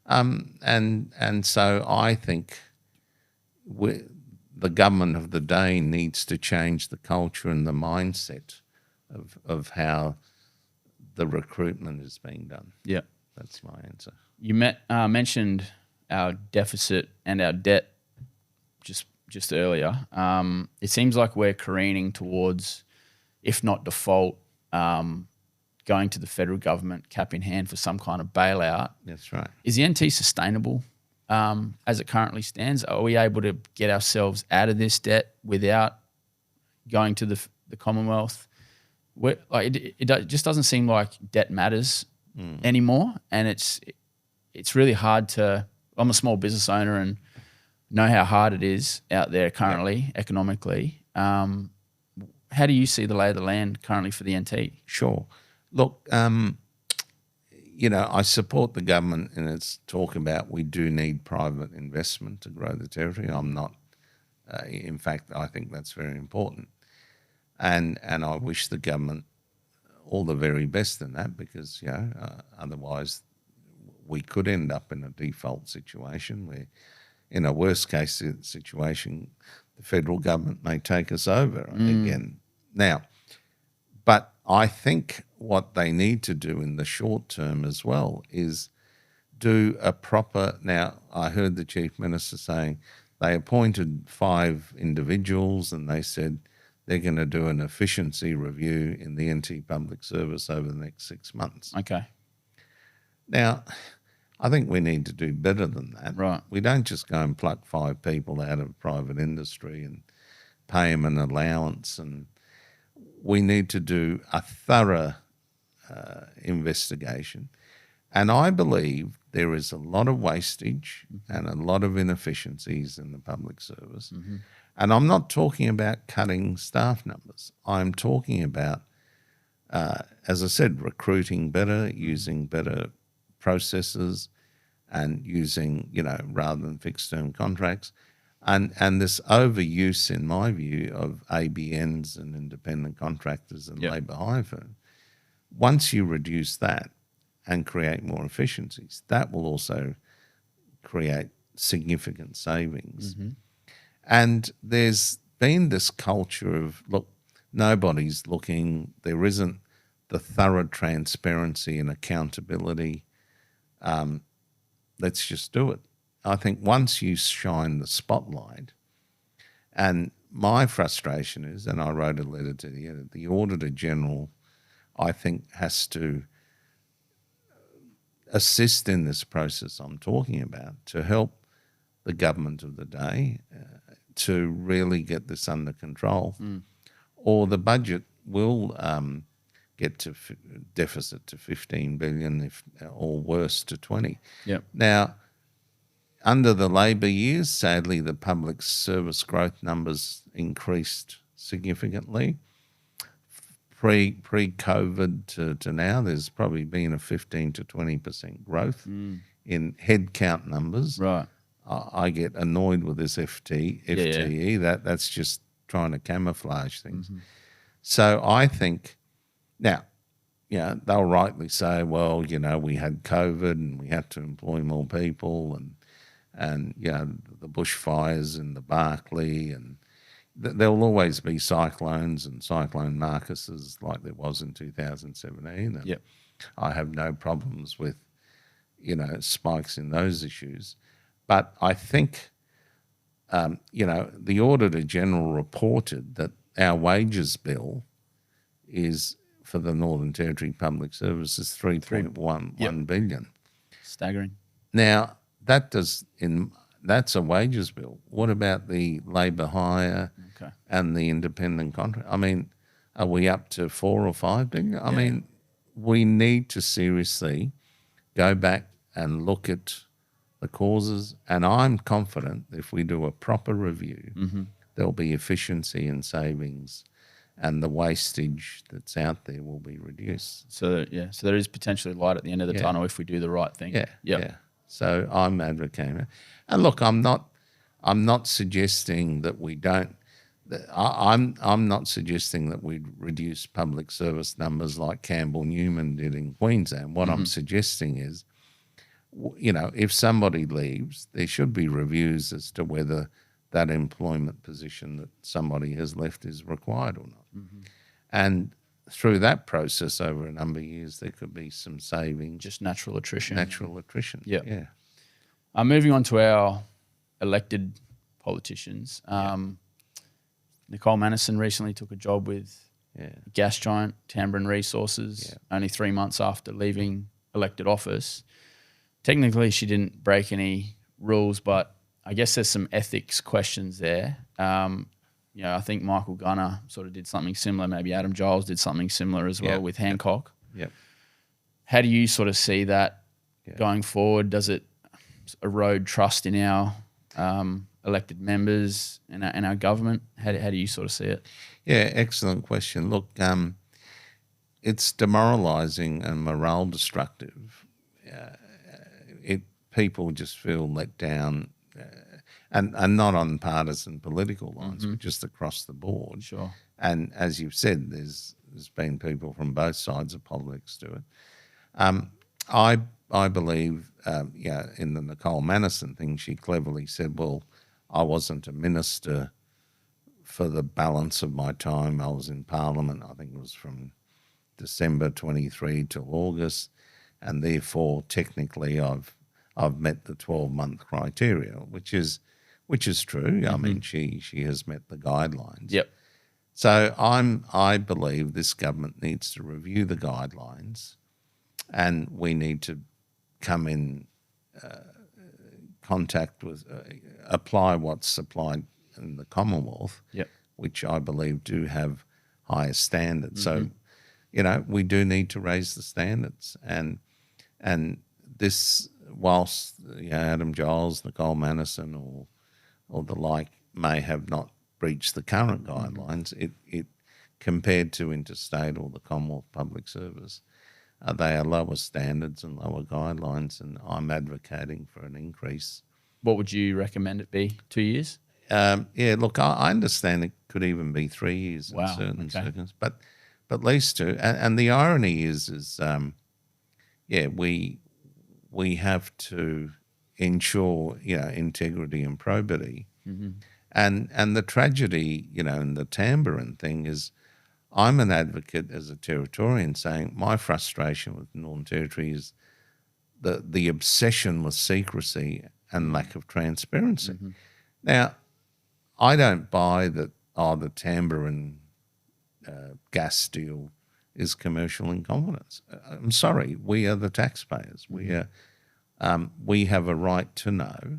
And so I think the government of the day needs to change the culture and the mindset of how the recruitment is being done. Yeah. That's my answer. You mentioned our deficit and our debt just earlier. It seems like we're careening towards, if not default, going to the federal government cap in hand for some kind of bailout. That's right. Is the NT sustainable as it currently stands? Are we able to get ourselves out of this debt without going to the Commonwealth? It just doesn't seem like debt matters anymore, and it's really hard to. I'm a small business owner and know how hard it is out there currently economically. How do you see the lay of the land currently for the NT? Sure. Look, I support the government in its talk about we do need private investment to grow the territory. I'm not. In fact, I think that's very important. And I wish the government all the very best in that, because otherwise we could end up in a default situation where, in a worst case situation, the federal government may take us over again. Now, but I think what they need to do in the short term as well is do a proper. Now, I heard the Chief Minister saying they appointed 5 individuals and they said they're going to do an efficiency review in the NT Public Service over the next 6 months. Okay. Now, I think we need to do better than that. Right. We don't just go and pluck 5 people out of private industry and pay them an allowance. And we need to do a thorough investigation. And I believe there is a lot of wastage and a lot of inefficiencies in the public service. And I'm not talking about cutting staff numbers. I'm talking about, as I said, recruiting better, using better processes, and using, rather than fixed-term contracts. And this overuse, in my view, of ABNs and independent contractors and labour hire firms, once you reduce that and create more efficiencies, that will also create significant savings. And there's been this culture of, look, nobody's looking, there isn't the thorough transparency and accountability. Let's just do it. I think once you shine the spotlight, and my frustration is, and I wrote a letter to the Auditor General, I think, has to assist in this process I'm talking about to help the government of the day to really get this under control, or the budget will get to deficit to 15 billion, or worse, to 20. Yep. Now, under the Labor years, sadly, the public service growth numbers increased significantly. Pre-COVID to now, there's probably been a 15 to 20% growth in headcount numbers. Right. I get annoyed with this FTE. That's just trying to camouflage things. So I think, now, they'll rightly say, well, we had COVID and we had to employ more people, and the bushfires in the Barkly, and there will always be cyclones and cyclone Marcuses like there was in 2017. And I have no problems with, spikes in those issues. But I think, the Auditor General reported that our wages bill is for the Northern Territory Public Service is 3.11 billion. Staggering. Now that's a wages bill. What about the labour hire and the independent contract? I mean, are we up to 4 or 5 billion? I mean, we need to seriously go back and look at the causes, and I'm confident if we do a proper review, there'll be efficiency and savings, and the wastage that's out there will be reduced. So there is potentially light at the end of the tunnel if we do the right thing. Yeah. So I'm advocating, and look, I'm not suggesting that we don't. I'm not suggesting that we reduce public service numbers like Campbell Newman did in Queensland. What I'm suggesting is, if somebody leaves, there should be reviews as to whether that employment position that somebody has left is required or not. And through that process over a number of years, there could be some savings. Just natural attrition. Yeah. Moving on to our elected politicians. Nicole Manison recently took a job with gas giant Tamboran Resources only 3 months after leaving elected office. Technically, she didn't break any rules, but I guess there's some ethics questions there. I think Michael Gunner sort of did something similar. Maybe Adam Giles did something similar as well with Hancock. How do you sort of see that going forward? Does it erode trust in our elected members and our government? How do you sort of see it? Yeah, excellent question. Look, it's demoralising and morale destructive. People just feel let down, and not on partisan political lines, but just across the board. Sure. And as you've said, there's been people from both sides of politics do it. I believe, in the Nicole Manison thing, she cleverly said, well, I wasn't a minister for the balance of my time. I was in Parliament, I think it was from December 23 till August, and therefore technically I've met the 12-month criteria, which is true. I mean, she has met the guidelines. Yep. So I believe this government needs to review the guidelines, and we need to come in contact with, apply what's applied in the Commonwealth, which I believe do have higher standards. So, we do need to raise the standards, and this, whilst Adam Giles, Nicole Manison, or the like may have not breached the current guidelines, it compared to interstate or the Commonwealth Public Service, they are lower standards and lower guidelines, and I'm advocating for an increase. What would you recommend it be? 2 years? Look, I understand it could even be 3 years in certain circumstances, but at least 2. And the irony is we have to ensure, integrity and probity. And the tragedy, in the Tamboran thing is, I'm an advocate as a Territorian saying my frustration with Northern Territory is the obsession with secrecy and lack of transparency. Now, I don't buy that, the Tamboran gas deal is commercial incompetence. I'm sorry, we are the taxpayers. We have a right to know.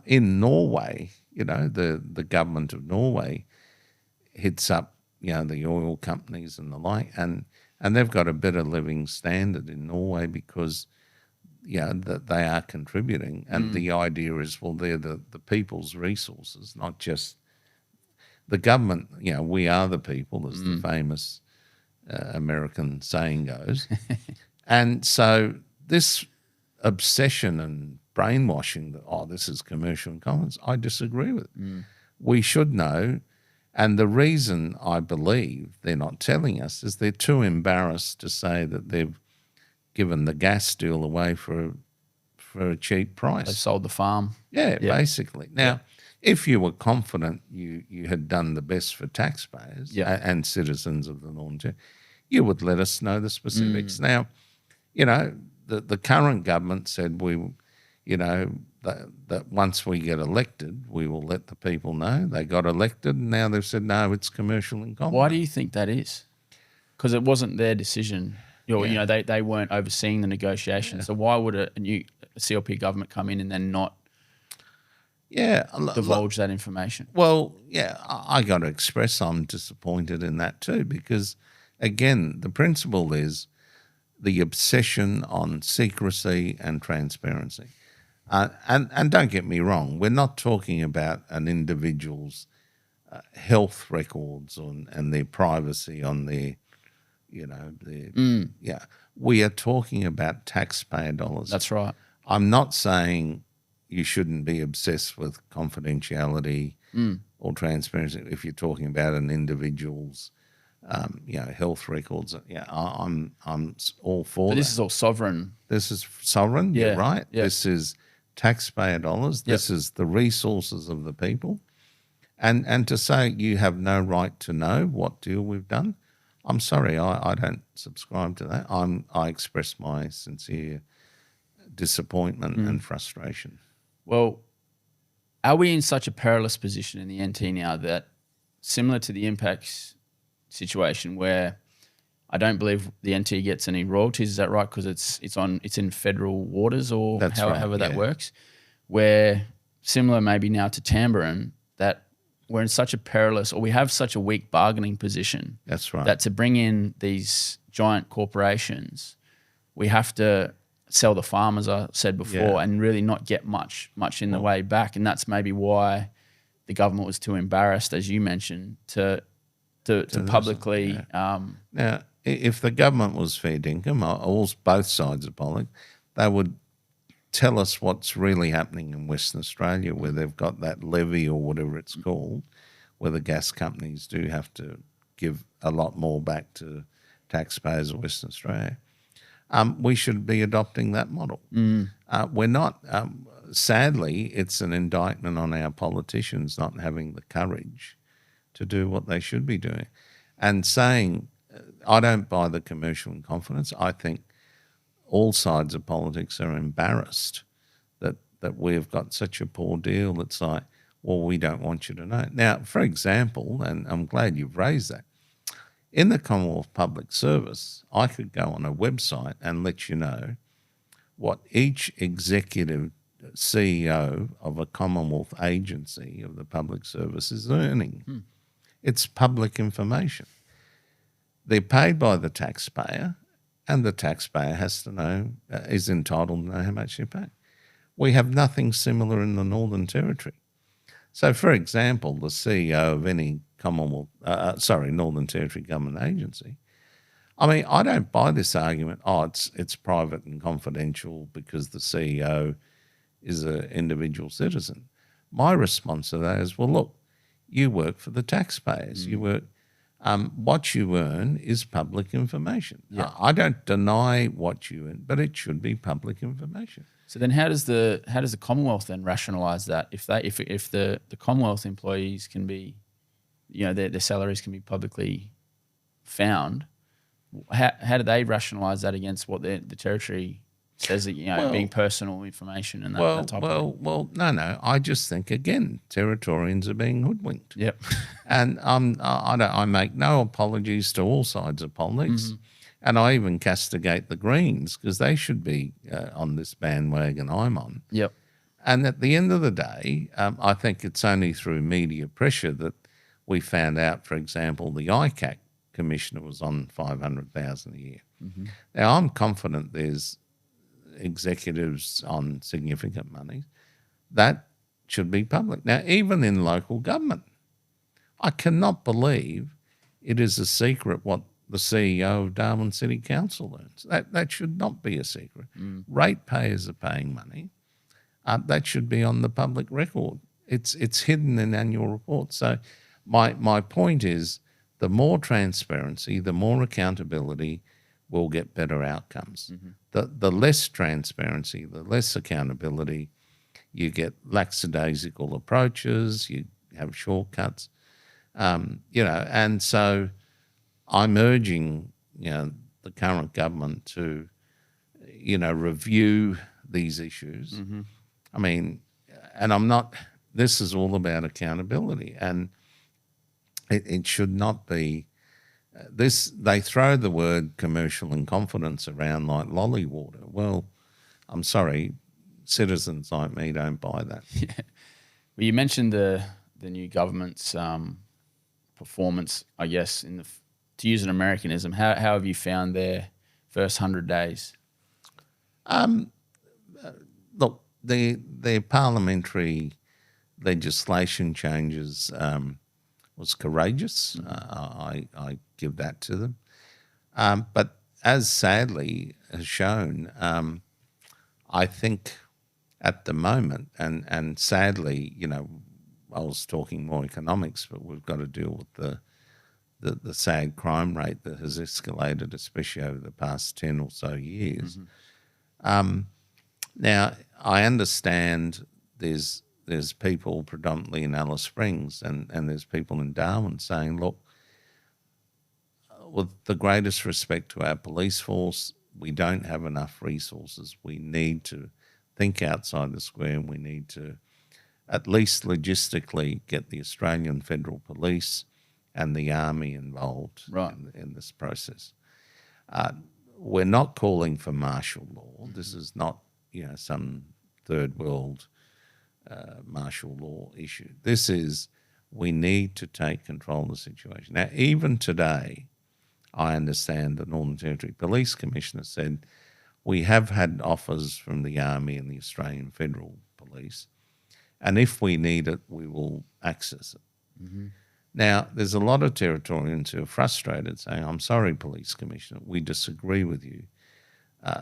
In Norway, the government of Norway hits up, the oil companies and the like, and they've got a better living standard in Norway because, that they are contributing. And the idea is, well, they're the people's resources, not just the government. We are the people, as the famous American saying goes. And so this obsession and brainwashing that, this is commercial incompetence, I disagree with it. We should know, and the reason I believe they're not telling us is they're too embarrassed to say that they've given the gas deal away for a cheap price. They sold the farm. Yeah, basically. Now, if you were confident you had done the best for taxpayers and citizens of the Northern Territory, you would let us know the specifics. Now, the current government said that once we get elected, we will let the people know they got elected, and now they've said, no, it's commercial incompetence. Why do you think that is? Because it wasn't their decision. They weren't overseeing the negotiations. So why would a new CLP government come in and then not divulge that information? Well, I got to express I'm disappointed in that too, because, again, the principle is the obsession on secrecy and transparency. And don't get me wrong, we're not talking about an individual's health records and their privacy on their, we are talking about taxpayer dollars. That's right. I'm not saying you shouldn't be obsessed with confidentiality or transparency if you're talking about an individual's, health records. I'm all for that. This is all sovereign. This is sovereign. You're right. Yeah. This is taxpayer dollars. This is the resources of the people. And to say you have no right to know what deal we've done, I'm sorry, I don't subscribe to that. I express my sincere disappointment and frustration. Well, are we in such a perilous position in the NT now that, similar to the impacts situation, where I don't believe the NT gets any royalties, is that right? Because it's in federal waters, or however that works, where similar maybe now to Tamboran, that we're in such a perilous, or we have such a weak bargaining position. That's right. That to bring in these giant corporations, we have to sell the farm, as I said before, and really not get much in the way back. And that's maybe why the government was too embarrassed, as you mentioned, to publicly. Now, if the government was fair dinkum, both sides of politics, they would tell us what's really happening in Western Australia, where they've got that levy or whatever it's called, where the gas companies do have to give a lot more back to taxpayers of Western Australia. We should be adopting that model. We're not. Sadly, it's an indictment on our politicians not having the courage to do what they should be doing. And saying, I don't buy the commercial in confidence. I think all sides of politics are embarrassed that we've got such a poor deal. It's like, well, we don't want you to know. Now, for example, and I'm glad you've raised that, in the Commonwealth Public Service, I could go on a website and let you know what each executive CEO of a Commonwealth agency of the public service is earning. It's public information. They're paid by the taxpayer, and the taxpayer has to know, is entitled to know how much they're paid. We have nothing similar in the Northern Territory. So, for example, the CEO of any Northern Territory government agency, I mean, I don't buy this argument, it's private and confidential because the CEO is an individual citizen. My response to that is, well, look, you work for the taxpayers. You work. What you earn is public information. Yeah. I don't deny what you earn, but it should be public information. So then, how does the Commonwealth then rationalise that? If the Commonwealth employees can be, their salaries can be publicly found, how do they rationalise that against what the Territory says that being personal information and that type of thing? Well, no. I just think again, Territorians are being hoodwinked. Yep. And I make no apologies to all sides of politics, and I even castigate the Greens because they should be on this bandwagon I'm on. Yep. And at the end of the day, I think it's only through media pressure that we found out, for example, the ICAC commissioner was on $500,000 a year. Now, I'm confident there's executives on significant money. That should be public. Now, even in local government, I cannot believe it is a secret what the CEO of Darwin City Council earns. That should not be a secret. Ratepayers are paying money. That should be on the public record. It's hidden in annual reports. So my point is, the more transparency, the more accountability, we'll get better outcomes. The less transparency, the less accountability, you get lackadaisical approaches, you have shortcuts, and so I'm urging, the current government to, review these issues I mean, and I'm not, this is all about accountability, and it should not be this. They throw the word commercial incompetence around like lolly water. Well, I'm sorry, citizens like me don't buy that. Yeah. Well, you mentioned the new government's performance, I guess, to use an Americanism. How have you found their first 100 days? Look, their parliamentary legislation changes was courageous. I give that to them. But as sadly has shown, I think at the moment, and sadly, I was talking more economics, but we've got to deal with the sad crime rate that has escalated, especially over the past 10 or so years. Now, I understand there's people predominantly in Alice Springs and there's people in Darwin saying, look, with the greatest respect to our police force, we don't have enough resources. We need to think outside the square, and we need to at least logistically get the Australian Federal Police and the Army involved in this process. We're not calling for martial law. This is not some third world martial law issue. This is, we need to take control of the situation. Now, even today, I understand the Northern Territory Police Commissioner said, we have had offers from the Army and the Australian Federal Police, and if we need it, we will access it. Mm-hmm. Now, there's a lot of Territorians who are frustrated saying, I'm sorry, Police Commissioner, we disagree with you.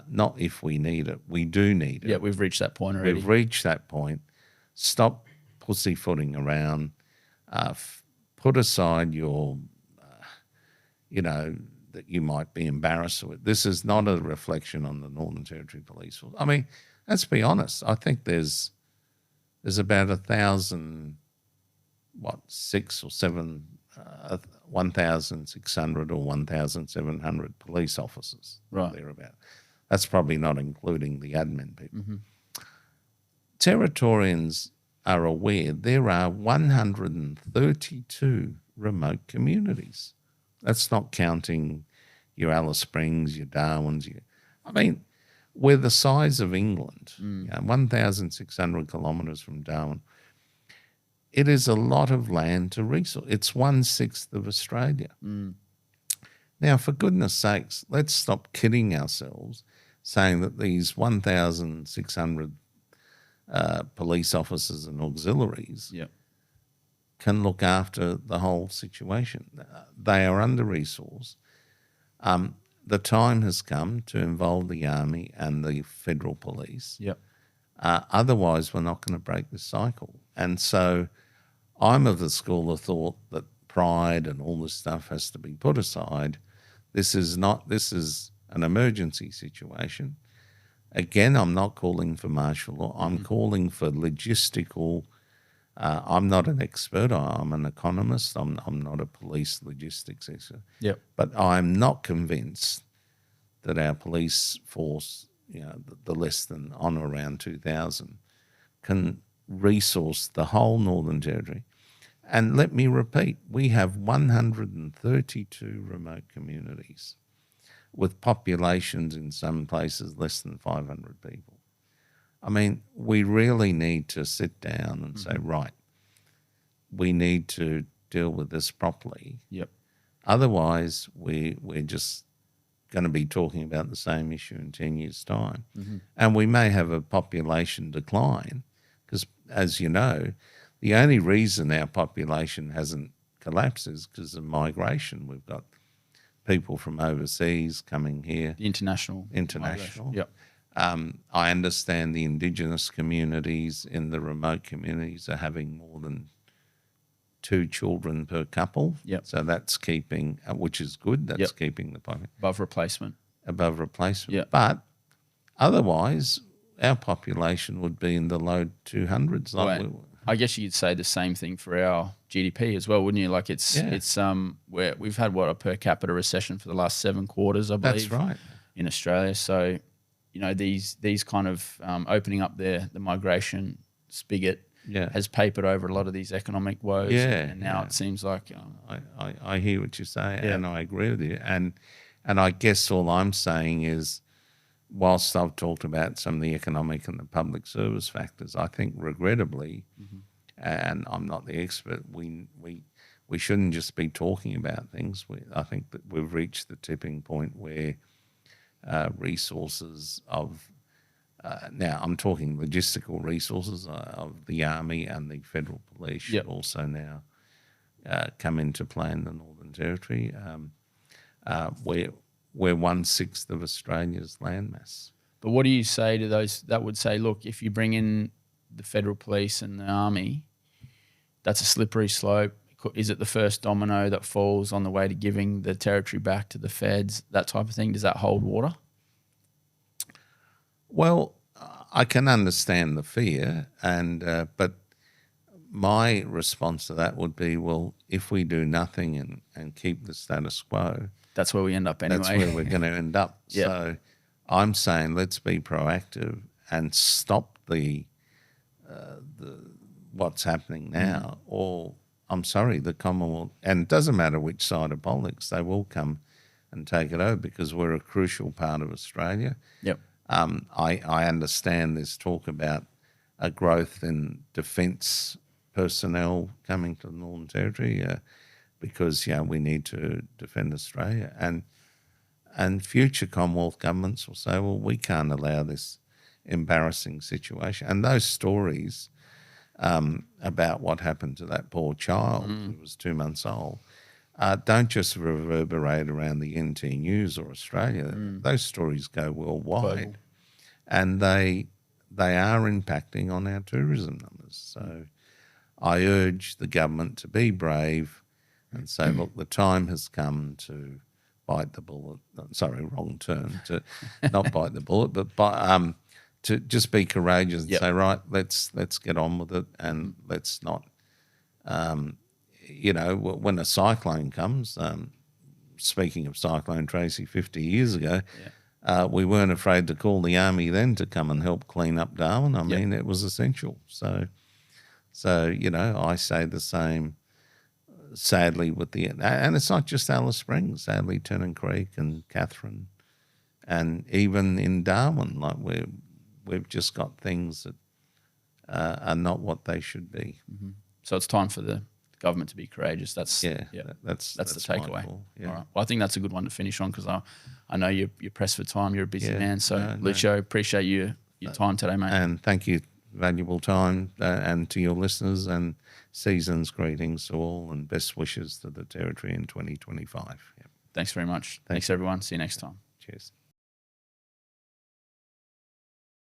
Not if we need it. We do need it. Yeah, we've reached that point already. We've reached that point. Stop pussyfooting around. Put aside your, that you might be embarrassed with. This is not a reflection on the Northern Territory Police Force. I mean, let's be honest. I think there's about 1,000, 6 or 7, 1,600 or 1,700 police officers. Right. Thereabout. That's probably not including the admin people. Mm-hmm. Territorians are aware there are 132 remote communities. That's not counting your Alice Springs, your Darwins. We're the size of England, 1,600 kilometres from Darwin. It is a lot of land to resource. It's 1/6 of Australia. Now, for goodness sakes, let's stop kidding ourselves saying that these 1,600 police officers and auxiliaries can look after the whole situation. They are under-resourced. The time has come to involve the Army and the Federal Police. Otherwise, we're not going to break this cycle. And so I'm of the school of thought that pride and all this stuff has to be put aside. This is an emergency situation. Again, I'm not calling for martial law. I'm calling for logistical. I'm not an expert. I'm an economist. I'm not a police logistics expert. But I'm not convinced that our police force, the less than on or around 2,000, can resource the whole Northern Territory. And let me repeat, we have 132 remote communities with populations in some places less than 500 people. I mean, we really need to sit down and say, right, we need to deal with this properly. Otherwise, we're just going to be talking about the same issue in 10 years' time. And we may have a population decline because, as you know, the only reason our population hasn't collapsed is because of migration. We've got people from overseas coming here. The international. I understand the Indigenous communities in the remote communities are having more than 2 children per couple. So that's keeping, which is good. That's keeping the population above replacement. But otherwise, our population would be in the low 200s. I guess you could say the same thing for our GDP as well, wouldn't you? Like it's where we've had a per capita recession for the last 7 quarters, I believe. That's right. In Australia. So these kind of opening up the migration spigot has papered over a lot of these economic woes. And now it seems like I hear what you say, and I agree with you. And I guess all I'm saying is, whilst I've talked about some of the economic and the public service factors, I think regrettably, and I'm not the expert, we shouldn't just be talking about things. I think that we've reached the tipping point where resources of now I'm talking logistical resources of the Army and the Federal Police should also now come into play in the Northern Territory. We're 1/6 of Australia's landmass. But what do you say to those that would say, look, if you bring in the Federal Police and the Army, that's a slippery slope? Is it the first domino that falls on the way to giving the territory back to the feds, that type of thing? Does that hold water? Well, I can understand the fear, but my response to that would be, well, if we do nothing and keep the status quo, that's where we end up anyway. That's where we're going to end up. Yep. So I'm saying let's be proactive and stop the what's happening now. Or I'm sorry, the Commonwealth, and it doesn't matter which side of politics, they will come and take it over because we're a crucial part of Australia. Yep. I understand there's talk about a growth in defence personnel coming to the Northern Territory because we need to defend Australia, and future Commonwealth governments will say, well, we can't allow this embarrassing situation. And those stories about what happened to that poor child who was 2 months old don't just reverberate around the NT News or Australia. Those stories go worldwide, and they are impacting on our tourism numbers. So I urge the government to be brave and say, look, the time has come to bite the bullet. Sorry, wrong term. To not bite the bullet, but to just be courageous and say, right, let's get on with it, and let's not. When a cyclone comes, speaking of Cyclone Tracy 50 years ago, we weren't afraid to call the Army then to come and help clean up Darwin. I mean, it was essential. So I say the same, sadly, and it's not just Alice Springs, sadly, Tennant Creek and Catherine, and even in Darwin, like we've just got things that are not what they should be. Mm-hmm. So it's time for the government to be courageous. That's the takeaway. Yeah. All right. Well, I think that's a good one to finish on because I know you're pressed for time. You're a busy man. So, Lucio, appreciate your time today, mate. And thank you, valuable time, and to your listeners, and season's greetings to all, and best wishes to the Territory in 2025. Yep. Thanks very much. Thanks, everyone. See you next time. Cheers.